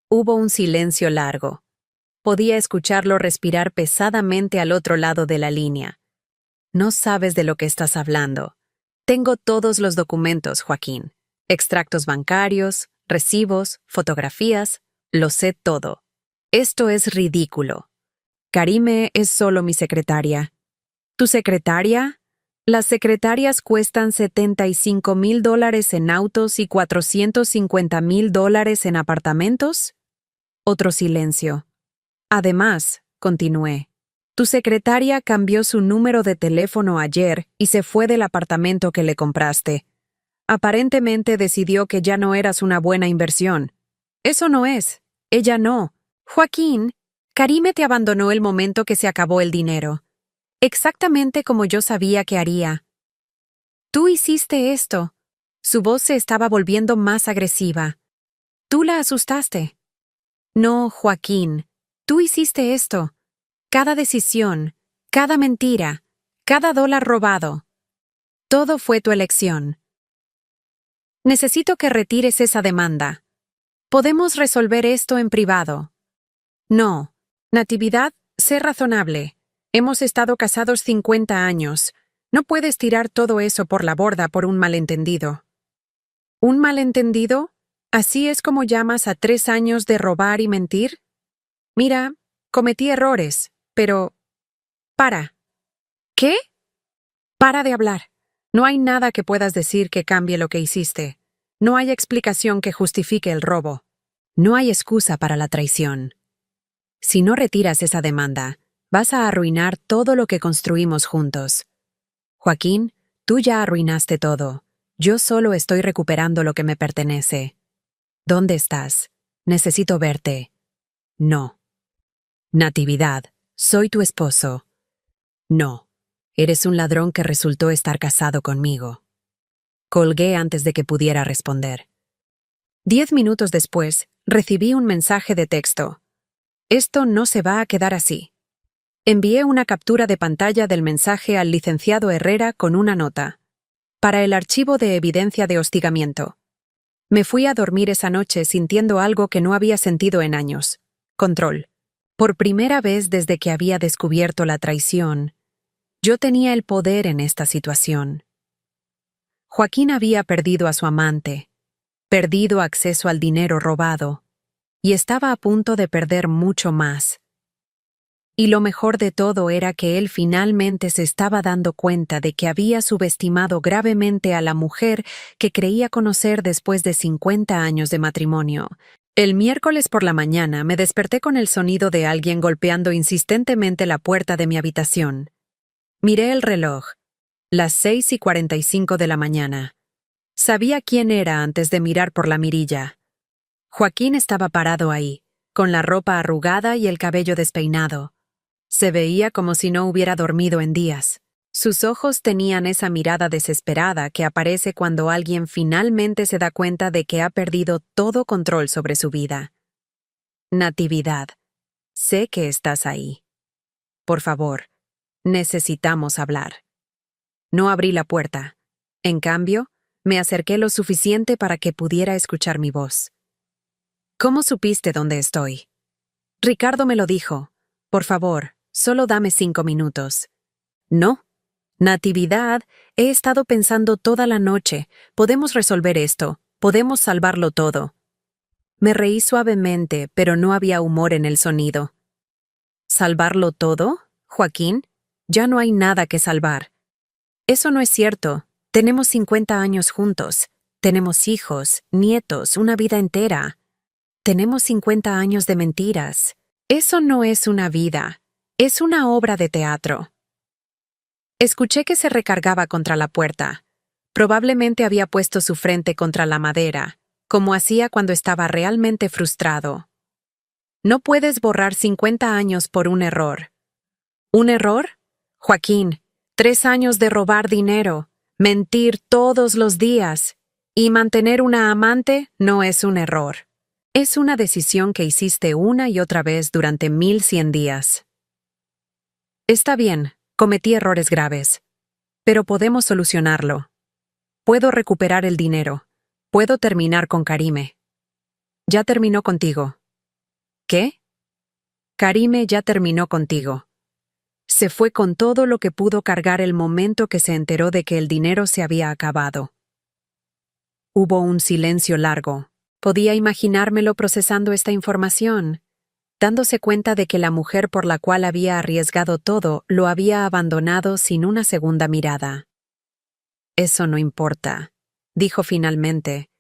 Hubo un silencio largo. Podía escucharlo respirar pesadamente al otro lado de la línea. «No sabes de lo que estás hablando. Tengo todos los documentos, Joaquín. Extractos bancarios, recibos, fotografías. Lo sé todo. Esto es ridículo. Karime es solo mi secretaria». «¿Tu secretaria? Las secretarias cuestan $75,000 en autos y $450,000 en apartamentos». Otro silencio. «Además», continué, «tu secretaria cambió su número de teléfono ayer y se fue del apartamento que le compraste. Aparentemente decidió que ya no eras una buena inversión. Eso no es. Ella no. Joaquín, Karime te abandonó el momento que se acabó el dinero. Exactamente como yo sabía que haría. Tú hiciste esto. Su voz se estaba volviendo más agresiva. Tú la asustaste. No, Joaquín. Tú hiciste esto. Cada decisión, cada mentira, cada dólar robado. Todo fue tu elección. Necesito que retires esa demanda. Podemos resolver esto en privado. No. Natividad, sé razonable. Hemos estado casados 50 años. No puedes tirar todo eso por la borda por un malentendido. ¿Un malentendido? ¿Así es como llamas a 3 años de robar y mentir? Mira, cometí errores, pero... Para. ¿Qué? Para de hablar. No hay nada que puedas decir que cambie lo que hiciste. No hay explicación que justifique el robo. No hay excusa para la traición. Si no retiras esa demanda, vas a arruinar todo lo que construimos juntos. Joaquín, tú ya arruinaste todo. Yo solo estoy recuperando lo que me pertenece. ¿Dónde estás? Necesito verte. No. Natividad, soy tu esposo. No. Eres un ladrón que resultó estar casado conmigo. Colgué antes de que pudiera responder. 10 minutos después, recibí un mensaje de texto. Esto no se va a quedar así. Envié una captura de pantalla del mensaje al licenciado Herrera con una nota. Para el archivo de evidencia de hostigamiento. Me fui a dormir esa noche sintiendo algo que no había sentido en años. Control. Por primera vez desde que había descubierto la traición, yo tenía el poder en esta situación. Joaquín había perdido a su amante, perdido acceso al dinero robado, y estaba a punto de perder mucho más. Y lo mejor de todo era que él finalmente se estaba dando cuenta de que había subestimado gravemente a la mujer que creía conocer después de 50 años de matrimonio. El miércoles por la mañana me desperté con el sonido de alguien golpeando insistentemente la puerta de mi habitación. Miré el reloj. Las 6:45 de la mañana. Sabía quién era antes de mirar por la mirilla. Joaquín estaba parado ahí, con la ropa arrugada y el cabello despeinado. Se veía como si no hubiera dormido en días. Sus ojos tenían esa mirada desesperada que aparece cuando alguien finalmente se da cuenta de que ha perdido todo control sobre su vida. Natividad, sé que estás ahí. Por favor, necesitamos hablar. No abrí la puerta. En cambio, me acerqué lo suficiente para que pudiera escuchar mi voz. ¿Cómo supiste dónde estoy? Ricardo me lo dijo. Por favor, solo dame 5 minutos. No. Natividad, he estado pensando toda la noche. Podemos resolver esto. Podemos salvarlo todo. Me reí suavemente, pero no había humor en el sonido. ¿Salvarlo todo, Joaquín? Ya no hay nada que salvar. Eso no es cierto. Tenemos 50 años juntos. Tenemos hijos, nietos, una vida entera. Tenemos 50 años de mentiras. Eso no es una vida. Es una obra de teatro. Escuché que se recargaba contra la puerta. Probablemente había puesto su frente contra la madera, como hacía cuando estaba realmente frustrado. No puedes borrar 50 años por un error. ¿Un error? Joaquín, 3 años de robar dinero, mentir todos los días y mantener una amante no es un error. Es una decisión que hiciste una y otra vez durante 1100 días. Está bien, cometí errores graves, pero podemos solucionarlo. Puedo recuperar el dinero. Puedo terminar con Karime. Ya terminó contigo. ¿Qué? Karime ya terminó contigo. Se fue con todo lo que pudo cargar el momento que se enteró de que el dinero se había acabado. Hubo un silencio largo. Podía imaginármelo procesando esta información, dándose cuenta de que la mujer por la cual había arriesgado todo lo había abandonado sin una segunda mirada. Eso no importa, dijo finalmente,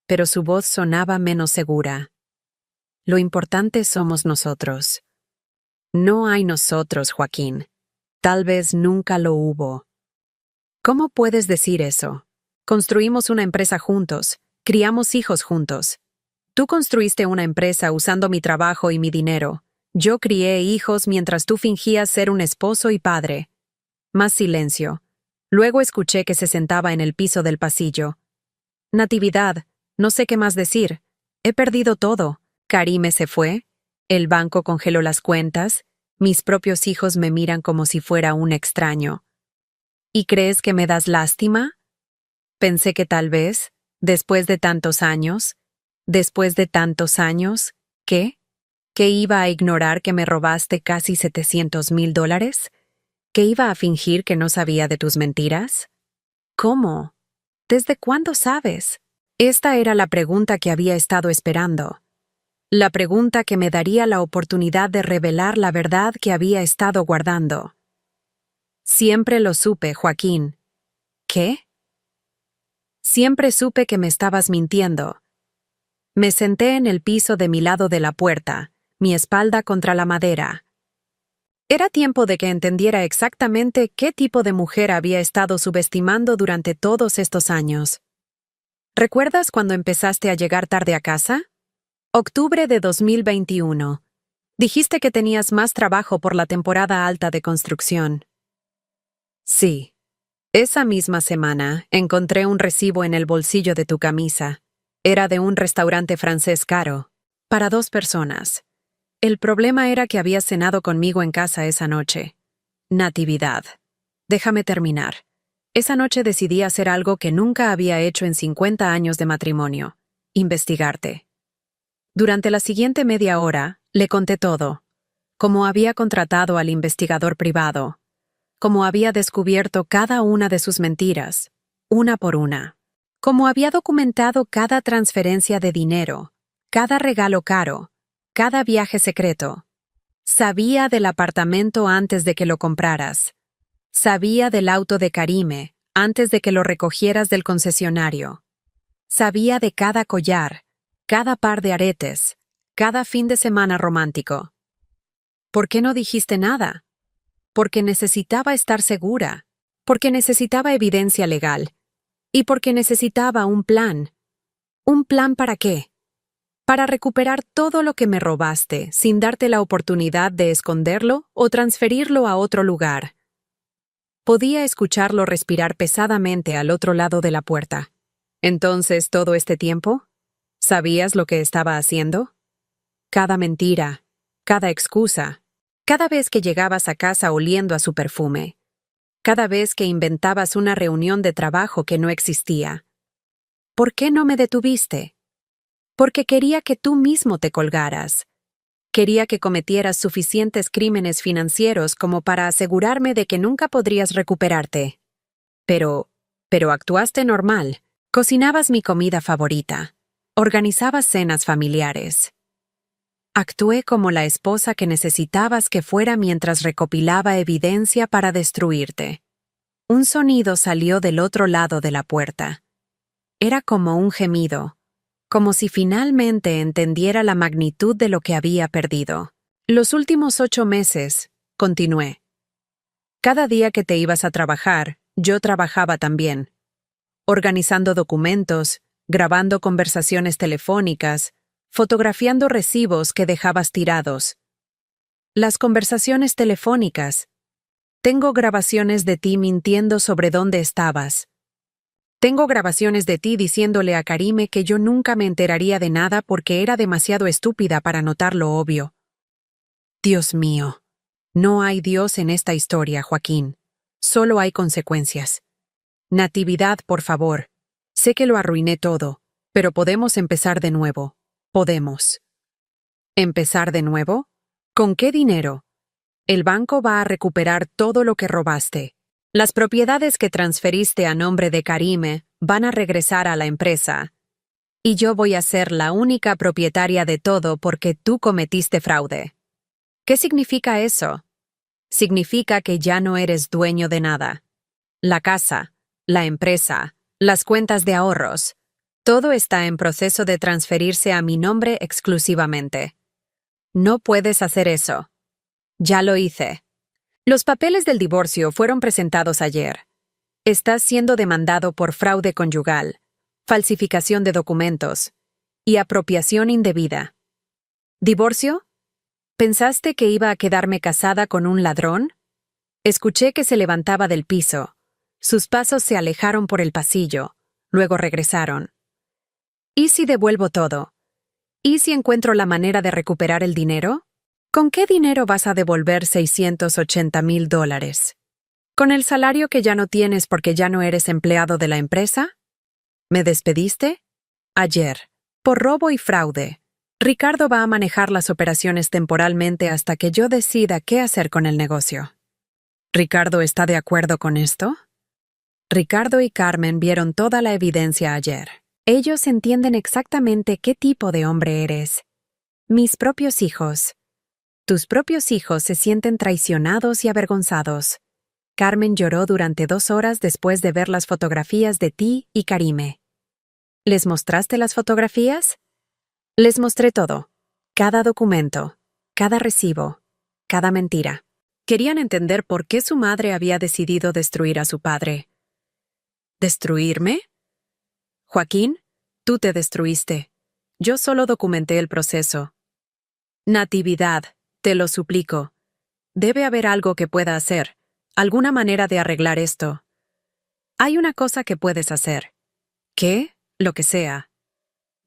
pero su voz sonaba menos segura. Lo importante somos nosotros. No hay nosotros, Joaquín. Tal vez nunca lo hubo. ¿Cómo puedes decir eso? Construimos una empresa juntos, criamos hijos juntos. Tú construiste una empresa usando mi trabajo y mi dinero. Yo crié hijos mientras tú fingías ser un esposo y padre. Más silencio. Luego escuché que se sentaba en el piso del pasillo. Natividad, no sé qué más decir. He perdido todo. Karime se fue. El banco congeló las cuentas. Mis propios hijos me miran como si fuera un extraño. ¿Y crees que me das lástima? Pensé que tal vez, después de tantos años, ¿qué? ¿Que iba a ignorar que me robaste casi $700,000? ¿Que iba a fingir que no sabía de tus mentiras? ¿Cómo? ¿Desde cuándo sabes? Esta era la pregunta que había estado esperando. La pregunta que me daría la oportunidad de revelar la verdad que había estado guardando. Siempre lo supe, Joaquín. ¿Qué? Siempre supe que me estabas mintiendo. Me senté en el piso de mi lado de la puerta, mi espalda contra la madera. Era tiempo de que entendiera exactamente qué tipo de mujer había estado subestimando durante todos estos años. ¿Recuerdas cuando empezaste a llegar tarde a casa? Octubre de 2021. Dijiste que tenías más trabajo por la temporada alta de construcción. Sí. Esa misma semana encontré un recibo en el bolsillo de tu camisa. Era de un restaurante francés caro, para 2 personas. El problema era que habías cenado conmigo en casa esa noche. Natividad. Déjame terminar. Esa noche decidí hacer algo que nunca había hecho en 50 años de matrimonio: investigarte. Durante la siguiente media hora, le conté todo. Cómo había contratado al investigador privado. Cómo había descubierto cada una de sus mentiras, una por una. Cómo había documentado cada transferencia de dinero, cada regalo caro, cada viaje secreto. Sabía del apartamento antes de que lo compraras. Sabía del auto de Karime antes de que lo recogieras del concesionario. Sabía de cada collar, cada par de aretes, cada fin de semana romántico. ¿Por qué no dijiste nada? Porque necesitaba estar segura, porque necesitaba evidencia legal, y porque necesitaba un plan. ¿Un plan para qué? Para recuperar todo lo que me robaste sin darte la oportunidad de esconderlo o transferirlo a otro lugar. Podía escucharlo respirar pesadamente al otro lado de la puerta. Entonces, ¿todo este tiempo? ¿Sabías lo que estaba haciendo? Cada mentira, cada excusa. Cada vez que llegabas a casa oliendo a su perfume. Cada vez que inventabas una reunión de trabajo que no existía. ¿Por qué no me detuviste? Porque quería que tú mismo te colgaras. Quería que cometieras suficientes crímenes financieros como para asegurarme de que nunca podrías recuperarte. Pero actuaste normal. Cocinabas mi comida favorita. Organizabas cenas familiares. Actué como la esposa que necesitabas que fuera mientras recopilaba evidencia para destruirte. Un sonido salió del otro lado de la puerta. Era como un gemido, como si finalmente entendiera la magnitud de lo que había perdido. Los últimos 8 meses, continué. Cada día que te ibas a trabajar, yo trabajaba también. Organizando documentos, grabando conversaciones telefónicas, fotografiando recibos que dejabas tirados. Las conversaciones telefónicas. Tengo grabaciones de ti mintiendo sobre dónde estabas. Tengo grabaciones de ti diciéndole a Karime que yo nunca me enteraría de nada porque era demasiado estúpida para notar lo obvio. Dios mío. No hay Dios en esta historia, Joaquín. Solo hay consecuencias. Natividad, por favor. Sé que lo arruiné todo, pero podemos empezar de nuevo. Podemos. ¿Empezar de nuevo? ¿Con qué dinero? El banco va a recuperar todo lo que robaste. Las propiedades que transferiste a nombre de Karime van a regresar a la empresa. Y yo voy a ser la única propietaria de todo porque tú cometiste fraude. ¿Qué significa eso? Significa que ya no eres dueño de nada. La casa, la empresa, las cuentas de ahorros. Todo está en proceso de transferirse a mi nombre exclusivamente. No puedes hacer eso. Ya lo hice. Los papeles del divorcio fueron presentados ayer. Estás siendo demandado por fraude conyugal, falsificación de documentos y apropiación indebida. ¿Divorcio? ¿Pensaste que iba a quedarme casada con un ladrón? Escuché que se levantaba del piso. Sus pasos se alejaron por el pasillo, luego regresaron. ¿Y si devuelvo todo? ¿Y si encuentro la manera de recuperar el dinero? ¿Con qué dinero vas a devolver $680,000? ¿Con el salario que ya no tienes porque ya no eres empleado de la empresa? ¿Me despediste? Ayer. Por robo y fraude. Ricardo va a manejar las operaciones temporalmente hasta que yo decida qué hacer con el negocio. ¿Ricardo está de acuerdo con esto? Ricardo y Carmen vieron toda la evidencia ayer. Ellos entienden exactamente qué tipo de hombre eres. Mis propios hijos. Tus propios hijos se sienten traicionados y avergonzados. Carmen lloró durante 2 horas después de ver las fotografías de ti y Karime. ¿Les mostraste las fotografías? Les mostré todo. Cada documento, cada recibo, cada mentira. Querían entender por qué su madre había decidido destruir a su padre. ¿Destruirme? Joaquín, tú te destruiste. Yo solo documenté el proceso. Natividad, te lo suplico. Debe haber algo que pueda hacer, alguna manera de arreglar esto. Hay una cosa que puedes hacer. ¿Qué? Lo que sea.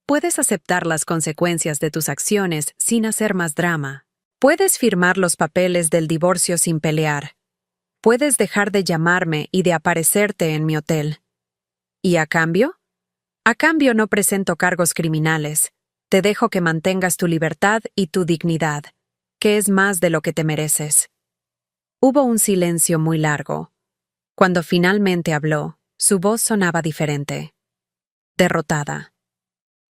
Puedes aceptar las consecuencias de tus acciones sin hacer más drama. Puedes firmar los papeles del divorcio sin pelear. Puedes dejar de llamarme y de aparecerte en mi hotel. ¿Y a cambio? A cambio no presento cargos criminales. Te dejo que mantengas tu libertad y tu dignidad, que es más de lo que te mereces. Hubo un silencio muy largo. Cuando finalmente habló, su voz sonaba diferente. Derrotada.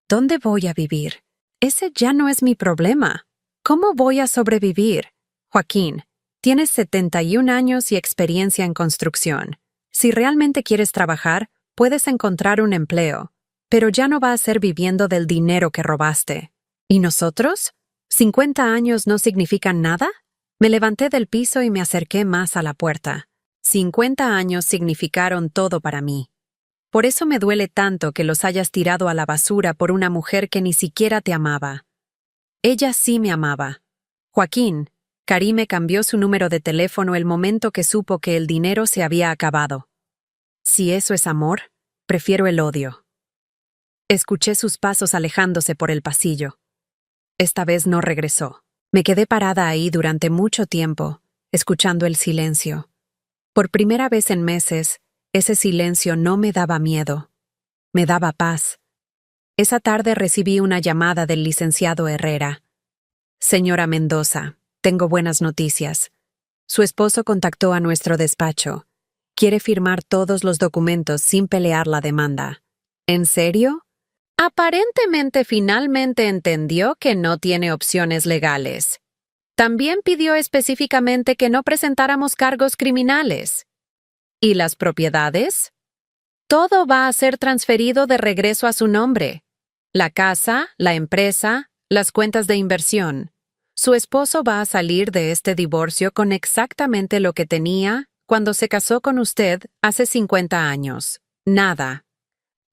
¿Dónde voy a vivir? Ese ya no es mi problema. ¿Cómo voy a sobrevivir? Joaquín, tienes 71 años y experiencia en construcción. Si realmente quieres trabajar, puedes encontrar un empleo, pero ya no va a ser viviendo del dinero que robaste. ¿Y nosotros? ¿50 años no significan nada? Me levanté del piso y me acerqué más a la puerta. 50 años significaron todo para mí. Por eso me duele tanto que los hayas tirado a la basura por una mujer que ni siquiera te amaba. Ella sí me amaba. Joaquín, Karime cambió su número de teléfono el momento que supo que el dinero se había acabado. Si eso es amor, prefiero el odio. Escuché sus pasos alejándose por el pasillo. Esta vez no regresó. Me quedé parada ahí durante mucho tiempo, escuchando el silencio. Por primera vez en meses, ese silencio no me daba miedo. Me daba paz. Esa tarde recibí una llamada del licenciado Herrera. Señora Mendoza, tengo buenas noticias. Su esposo contactó a nuestro despacho. Quiere firmar todos los documentos sin pelear la demanda. ¿En serio? Aparentemente finalmente entendió que no tiene opciones legales. También pidió específicamente que no presentáramos cargos criminales. ¿Y las propiedades? Todo va a ser transferido de regreso a su nombre. La casa, la empresa, las cuentas de inversión. Su esposo va a salir de este divorcio con exactamente lo que tenía cuando se casó con usted hace 50 años. Nada.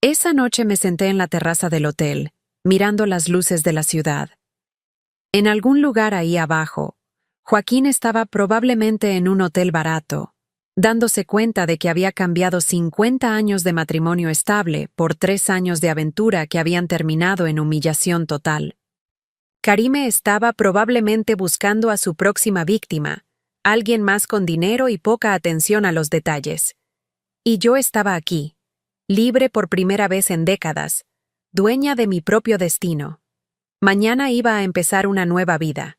Esa noche me senté en la terraza del hotel, mirando las luces de la ciudad. En algún lugar ahí abajo, Joaquín estaba probablemente en un hotel barato, dándose cuenta de que había cambiado 50 años de matrimonio estable por 3 años de aventura que habían terminado en humillación total. Karime estaba probablemente buscando a su próxima víctima, alguien más con dinero y poca atención a los detalles. Y yo estaba aquí, libre por primera vez en décadas, dueña de mi propio destino. Mañana iba a empezar una nueva vida.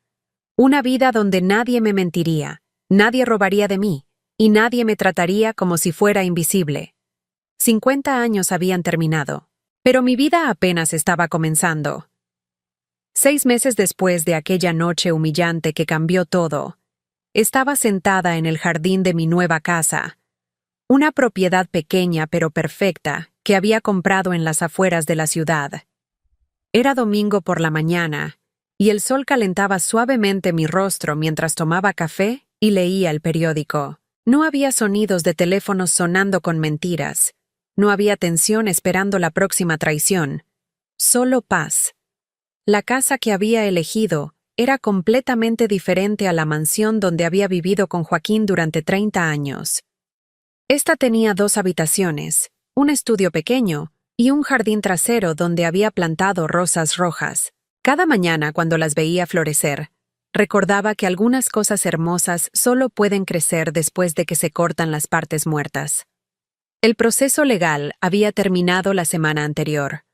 Una vida donde nadie me mentiría, nadie robaría de mí, y nadie me trataría como si fuera invisible. 50 años habían terminado, pero mi vida apenas estaba comenzando. 6 meses después de aquella noche humillante que cambió todo, estaba sentada en el jardín de mi nueva casa, una propiedad pequeña pero perfecta que había comprado en las afueras de la ciudad. Era domingo por la mañana, y el sol calentaba suavemente mi rostro mientras tomaba café y leía el periódico. No había sonidos de teléfonos sonando con mentiras. No había tensión esperando la próxima traición. Solo paz. La casa que había elegido era completamente diferente a la mansión donde había vivido con Joaquín durante 30 años. Esta tenía 2 habitaciones, un estudio pequeño y un jardín trasero donde había plantado rosas rojas. Cada mañana, cuando las veía florecer, recordaba que algunas cosas hermosas solo pueden crecer después de que se cortan las partes muertas. El proceso legal había terminado la semana anterior.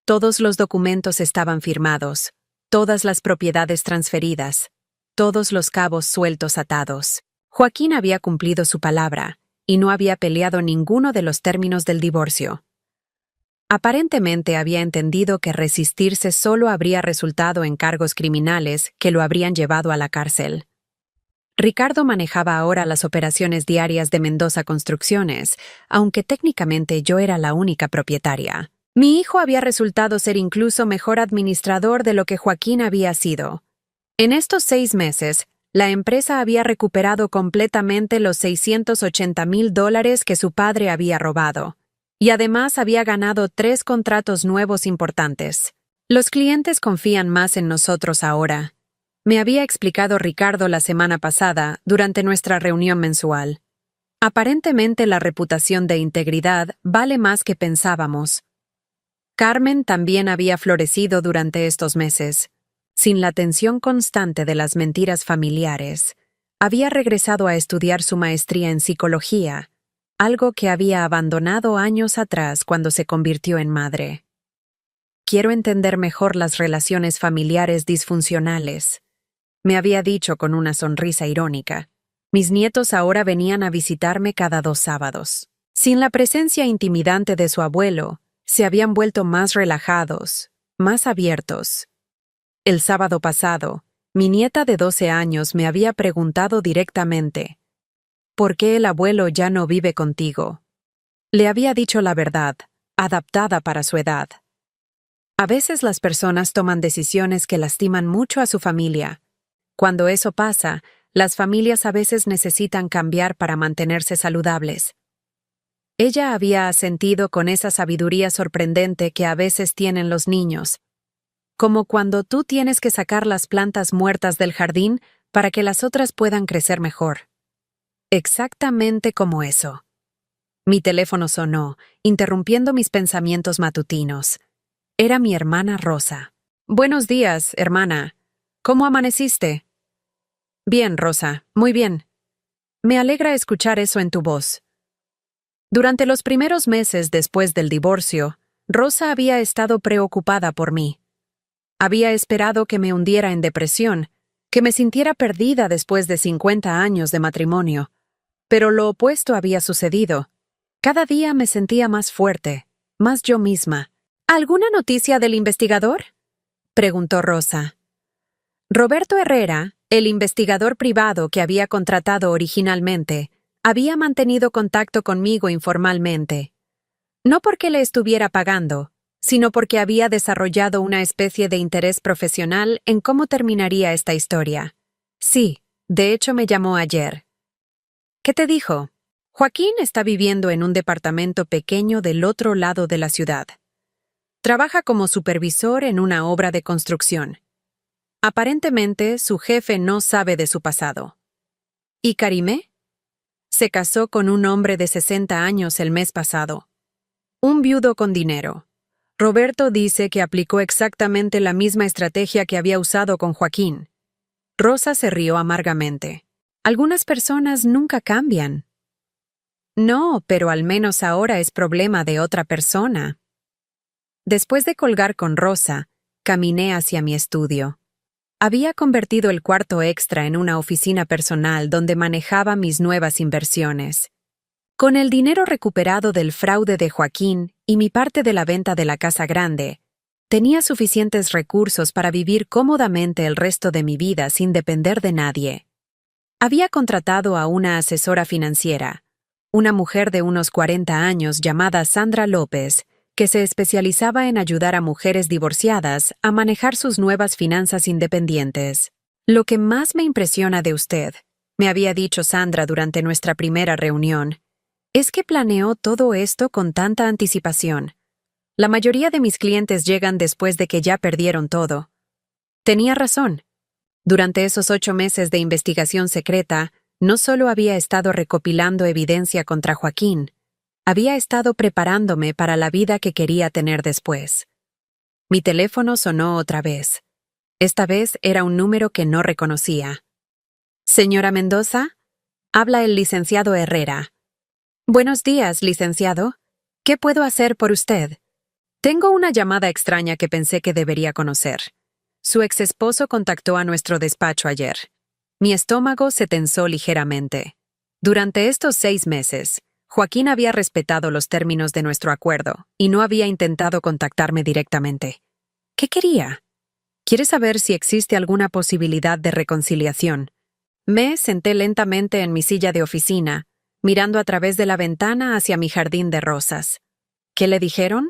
Todos los documentos estaban firmados, todas las propiedades transferidas, todos los cabos sueltos atados. Joaquín había cumplido su palabra y no había peleado ninguno de los términos del divorcio. Aparentemente había entendido que resistirse solo habría resultado en cargos criminales que lo habrían llevado a la cárcel. Ricardo manejaba ahora las operaciones diarias de Mendoza Construcciones, aunque técnicamente yo era la única propietaria. Mi hijo había resultado ser incluso mejor administrador de lo que Joaquín había sido. En estos 6 meses, la empresa había recuperado completamente los $680,000 que su padre había robado. Y además había ganado 3 contratos nuevos importantes. Los clientes confían más en nosotros ahora. Me había explicado Ricardo la semana pasada durante nuestra reunión mensual. Aparentemente la reputación de integridad vale más que pensábamos. Carmen también había florecido durante estos meses. Sin la tensión constante de las mentiras familiares, había regresado a estudiar su maestría en psicología, algo que había abandonado años atrás cuando se convirtió en madre. Quiero entender mejor las relaciones familiares disfuncionales, me había dicho con una sonrisa irónica. Mis nietos ahora venían a visitarme cada 2 sábados. Sin la presencia intimidante de su abuelo, se habían vuelto más relajados, más abiertos. El sábado pasado, mi nieta de 12 años me había preguntado directamente: ¿por qué el abuelo ya no vive contigo? Le había dicho la verdad, adaptada para su edad. A veces las personas toman decisiones que lastiman mucho a su familia. Cuando eso pasa, las familias a veces necesitan cambiar para mantenerse saludables. Ella había asentido con esa sabiduría sorprendente que a veces tienen los niños, como cuando tú tienes que sacar las plantas muertas del jardín para que las otras puedan crecer mejor. Exactamente como eso. Mi teléfono sonó, interrumpiendo mis pensamientos matutinos. Era mi hermana Rosa. «Buenos días, hermana. ¿Cómo amaneciste?» «Bien, Rosa, muy bien. Me alegra escuchar eso en tu voz». Durante los primeros meses después del divorcio, Rosa había estado preocupada por mí. Había esperado que me hundiera en depresión, que me sintiera perdida después de 50 años de matrimonio. Pero lo opuesto había sucedido. Cada día me sentía más fuerte, más yo misma. «¿Alguna noticia del investigador?», preguntó Rosa. Roberto Herrera, el investigador privado que había contratado originalmente, había mantenido contacto conmigo informalmente. No porque le estuviera pagando, sino porque había desarrollado una especie de interés profesional en cómo terminaría esta historia. Sí, de hecho me llamó ayer. «¿Qué te dijo?» «Joaquín está viviendo en un departamento pequeño del otro lado de la ciudad. Trabaja como supervisor en una obra de construcción. Aparentemente, su jefe no sabe de su pasado». «¿Y Karime?» «Se casó con un hombre de 60 años el mes pasado. Un viudo con dinero. Roberto dice que aplicó exactamente la misma estrategia que había usado con Joaquín». Rosa se rió amargamente. «Algunas personas nunca cambian». «No, pero al menos ahora es problema de otra persona». Después de colgar con Rosa, caminé hacia mi estudio. Había convertido el cuarto extra en una oficina personal donde manejaba mis nuevas inversiones. Con el dinero recuperado del fraude de Joaquín y mi parte de la venta de la casa grande, tenía suficientes recursos para vivir cómodamente el resto de mi vida sin depender de nadie. Había contratado a una asesora financiera, una mujer de unos 40 años llamada Sandra López, que se especializaba en ayudar a mujeres divorciadas a manejar sus nuevas finanzas independientes. «Lo que más me impresiona de usted», me había dicho Sandra durante nuestra primera reunión. Es que planeó todo esto con tanta anticipación. La mayoría de mis clientes llegan después de que ya perdieron todo. Tenía razón. Durante esos 8 meses de investigación secreta, no solo había estado recopilando evidencia contra Joaquín, había estado preparándome para la vida que quería tener después. Mi teléfono sonó otra vez. Esta vez era un número que no reconocía. Señora Mendoza, habla el licenciado Herrera. Buenos días, licenciado. ¿Qué puedo hacer por usted? Tengo una llamada extraña que pensé que debería conocer. Su exesposo contactó a nuestro despacho ayer. Mi estómago se tensó ligeramente. Durante estos 6 meses, Joaquín había respetado los términos de nuestro acuerdo y no había intentado contactarme directamente. ¿Qué quería? ¿Quiere saber si existe alguna posibilidad de reconciliación? Me senté lentamente en mi silla de oficina, mirando a través de la ventana hacia mi jardín de rosas. ¿Qué le dijeron?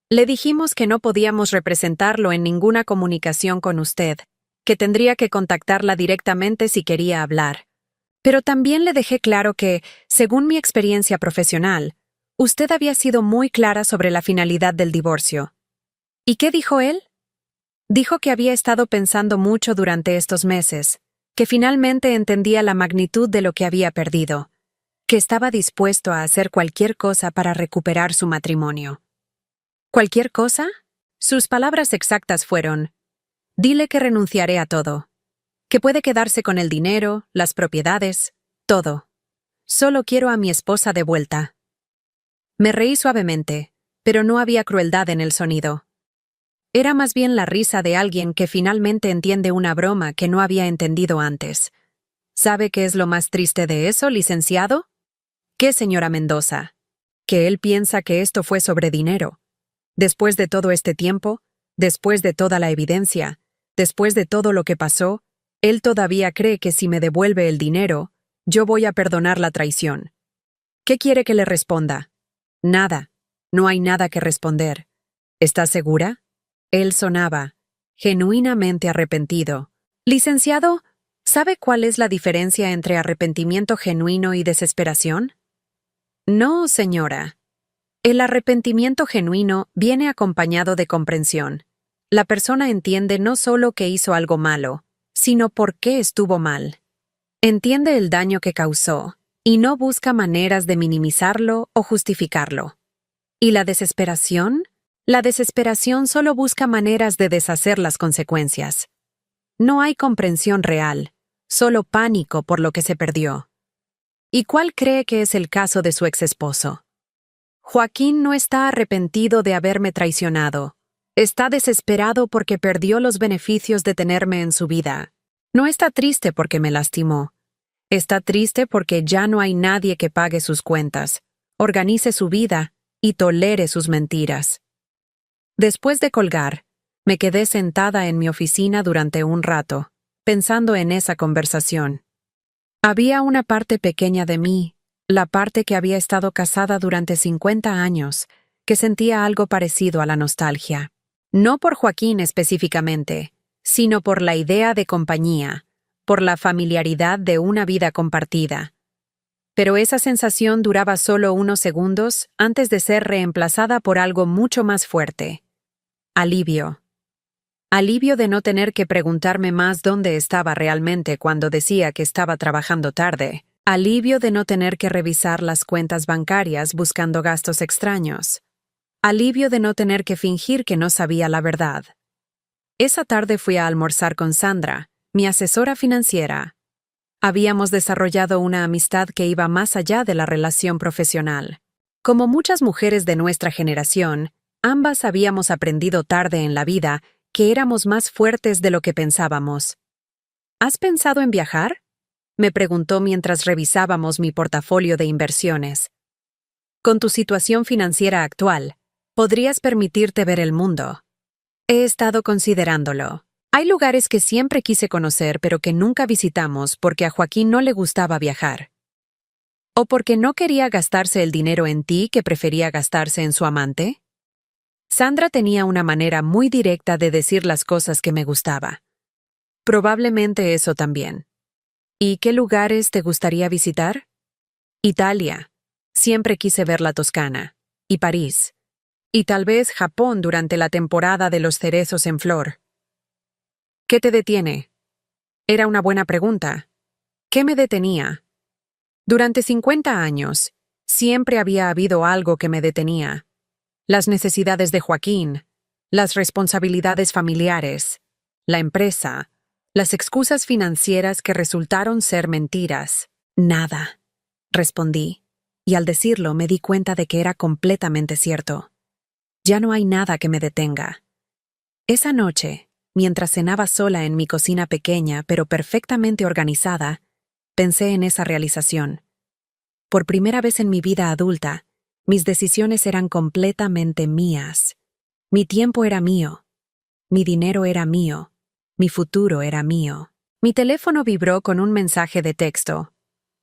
Le dijimos que no podíamos representarlo en ninguna comunicación con usted, que tendría que contactarla directamente si quería hablar. Pero también le dejé claro que, según mi experiencia profesional, usted había sido muy clara sobre la finalidad del divorcio. ¿Y qué dijo él? Dijo que había estado pensando mucho durante estos meses, que finalmente entendía la magnitud de lo que había perdido, que estaba dispuesto a hacer cualquier cosa para recuperar su matrimonio. ¿Cualquier cosa? Sus palabras exactas fueron: dile que renunciaré a todo, que puede quedarse con el dinero, las propiedades, todo. Solo quiero a mi esposa de vuelta. Me reí suavemente, pero no había crueldad en el sonido. Era más bien la risa de alguien que finalmente entiende una broma que no había entendido antes. ¿Sabe qué es lo más triste de eso, licenciado? ¿Qué, señora Mendoza? Que él piensa que esto fue sobre dinero. Después de todo este tiempo, después de toda la evidencia, después de todo lo que pasó, él todavía cree que si me devuelve el dinero, yo voy a perdonar la traición. ¿Qué quiere que le responda? Nada. No hay nada que responder. ¿Está segura? Él sonaba genuinamente arrepentido. Licenciado, ¿sabe cuál es la diferencia entre arrepentimiento genuino y desesperación? No, señora. El arrepentimiento genuino viene acompañado de comprensión. La persona entiende no solo que hizo algo malo, sino por qué estuvo mal. Entiende el daño que causó y no busca maneras de minimizarlo o justificarlo. ¿Y la desesperación? La desesperación solo busca maneras de deshacer las consecuencias. No hay comprensión real, solo pánico por lo que se perdió. ¿Y cuál cree que es el caso de su exesposo? Joaquín no está arrepentido de haberme traicionado. Está desesperado porque perdió los beneficios de tenerme en su vida. No está triste porque me lastimó. Está triste porque ya no hay nadie que pague sus cuentas, organice su vida y tolere sus mentiras. Después de colgar, me quedé sentada en mi oficina durante un rato, pensando en esa conversación. Había una parte pequeña de mí, la parte que había estado casada durante 50 años, que sentía algo parecido a la nostalgia. No por Joaquín específicamente, sino por la idea de compañía, por la familiaridad de una vida compartida. Pero esa sensación duraba solo unos segundos antes de ser reemplazada por algo mucho más fuerte. Alivio. Alivio de no tener que preguntarme más dónde estaba realmente cuando decía que estaba trabajando tarde. Alivio de no tener que revisar las cuentas bancarias buscando gastos extraños. Alivio de no tener que fingir que no sabía la verdad. Esa tarde fui a almorzar con Sandra, mi asesora financiera. Habíamos desarrollado una amistad que iba más allá de la relación profesional. Como muchas mujeres de nuestra generación, ambas habíamos aprendido tarde en la vida que éramos más fuertes de lo que pensábamos. ¿Has pensado en viajar? Me preguntó mientras revisábamos mi portafolio de inversiones. Con tu situación financiera actual, podrías permitirte ver el mundo. He estado considerándolo. Hay lugares que siempre quise conocer pero que nunca visitamos porque a Joaquín no le gustaba viajar. ¿O porque no quería gastarse el dinero en ti que prefería gastarse en su amante? Sandra tenía una manera muy directa de decir las cosas que me gustaba. Probablemente eso también. ¿Y qué lugares te gustaría visitar? Italia. Siempre quise ver la Toscana. Y París. Y tal vez Japón durante la temporada de los cerezos en flor. ¿Qué te detiene? Era una buena pregunta. ¿Qué me detenía? Durante 50 años, siempre había habido algo que me detenía. Las necesidades de Joaquín, las responsabilidades familiares, la empresa, las excusas financieras que resultaron ser mentiras. Nada, respondí, y al decirlo me di cuenta de que era completamente cierto. Ya no hay nada que me detenga. Esa noche, mientras cenaba sola en mi cocina pequeña pero perfectamente organizada, pensé en esa realización. Por primera vez en mi vida adulta, mis decisiones eran completamente mías. Mi tiempo era mío. Mi dinero era mío. Mi futuro era mío. Mi teléfono vibró con un mensaje de texto.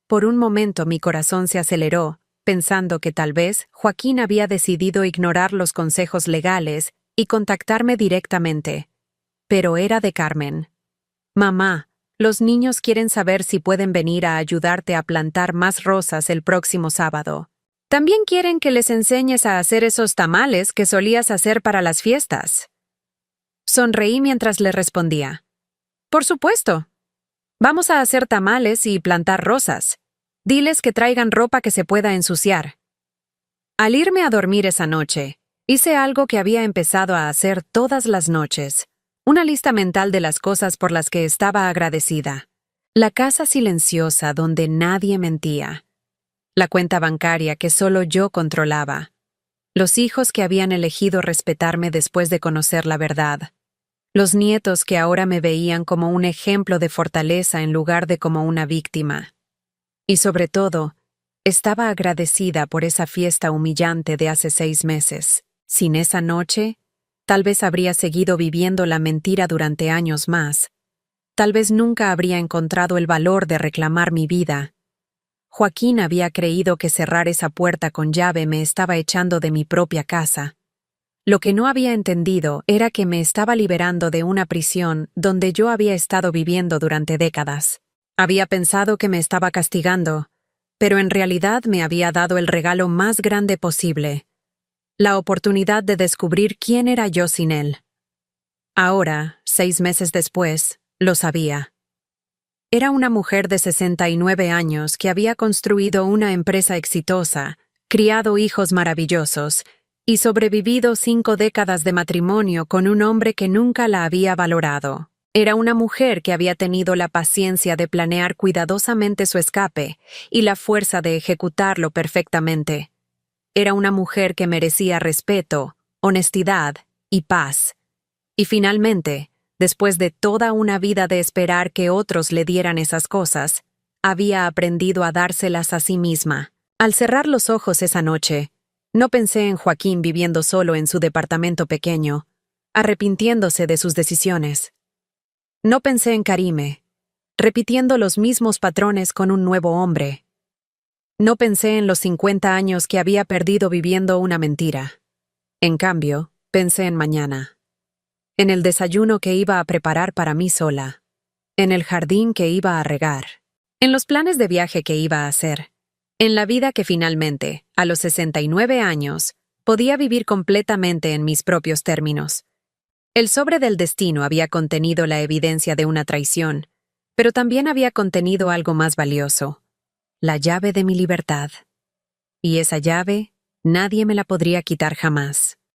Por un momento mi corazón se aceleró, pensando que tal vez Joaquín había decidido ignorar los consejos legales y contactarme directamente. Pero era de Carmen. Mamá, los niños quieren saber si pueden venir a ayudarte a plantar más rosas el próximo sábado. También quieren que les enseñes a hacer esos tamales que solías hacer para las fiestas. Sonreí mientras le respondía. Por supuesto. Vamos a hacer tamales y plantar rosas. Diles que traigan ropa que se pueda ensuciar. Al irme a dormir esa noche, hice algo que había empezado a hacer todas las noches. Una lista mental de las cosas por las que estaba agradecida. La casa silenciosa donde nadie mentía. La cuenta bancaria que solo yo controlaba. Los hijos que habían elegido respetarme después de conocer la verdad. Los nietos que ahora me veían como un ejemplo de fortaleza en lugar de como una víctima. Y sobre todo, estaba agradecida por esa fiesta humillante de hace 6 meses. Sin esa noche, tal vez habría seguido viviendo la mentira durante años más. Tal vez nunca habría encontrado el valor de reclamar mi vida. Joaquín había creído que cerrar esa puerta con llave me estaba echando de mi propia casa. Lo que no había entendido era que me estaba liberando de una prisión donde yo había estado viviendo durante décadas. Había pensado que me estaba castigando, pero en realidad me había dado el regalo más grande posible. La oportunidad de descubrir quién era yo sin él. Ahora, 6 meses después, lo sabía. Era una mujer de 69 años que había construido una empresa exitosa, criado hijos maravillosos y sobrevivido 5 décadas de matrimonio con un hombre que nunca la había valorado. Era una mujer que había tenido la paciencia de planear cuidadosamente su escape y la fuerza de ejecutarlo perfectamente. Era una mujer que merecía respeto, honestidad y paz. Y finalmente, después de toda una vida de esperar que otros le dieran esas cosas, había aprendido a dárselas a sí misma. Al cerrar los ojos esa noche, no pensé en Joaquín viviendo solo en su departamento pequeño, arrepintiéndose de sus decisiones. No pensé en Karime, repitiendo los mismos patrones con un nuevo hombre. No pensé en los 50 años que había perdido viviendo una mentira. En cambio, pensé en mañana. En el desayuno que iba a preparar para mí sola. En el jardín que iba a regar. En los planes de viaje que iba a hacer. En la vida que finalmente, a los 69 años, podía vivir completamente en mis propios términos. El sobre del destino había contenido la evidencia de una traición, pero también había contenido algo más valioso. La llave de mi libertad. Y esa llave, nadie me la podría quitar jamás.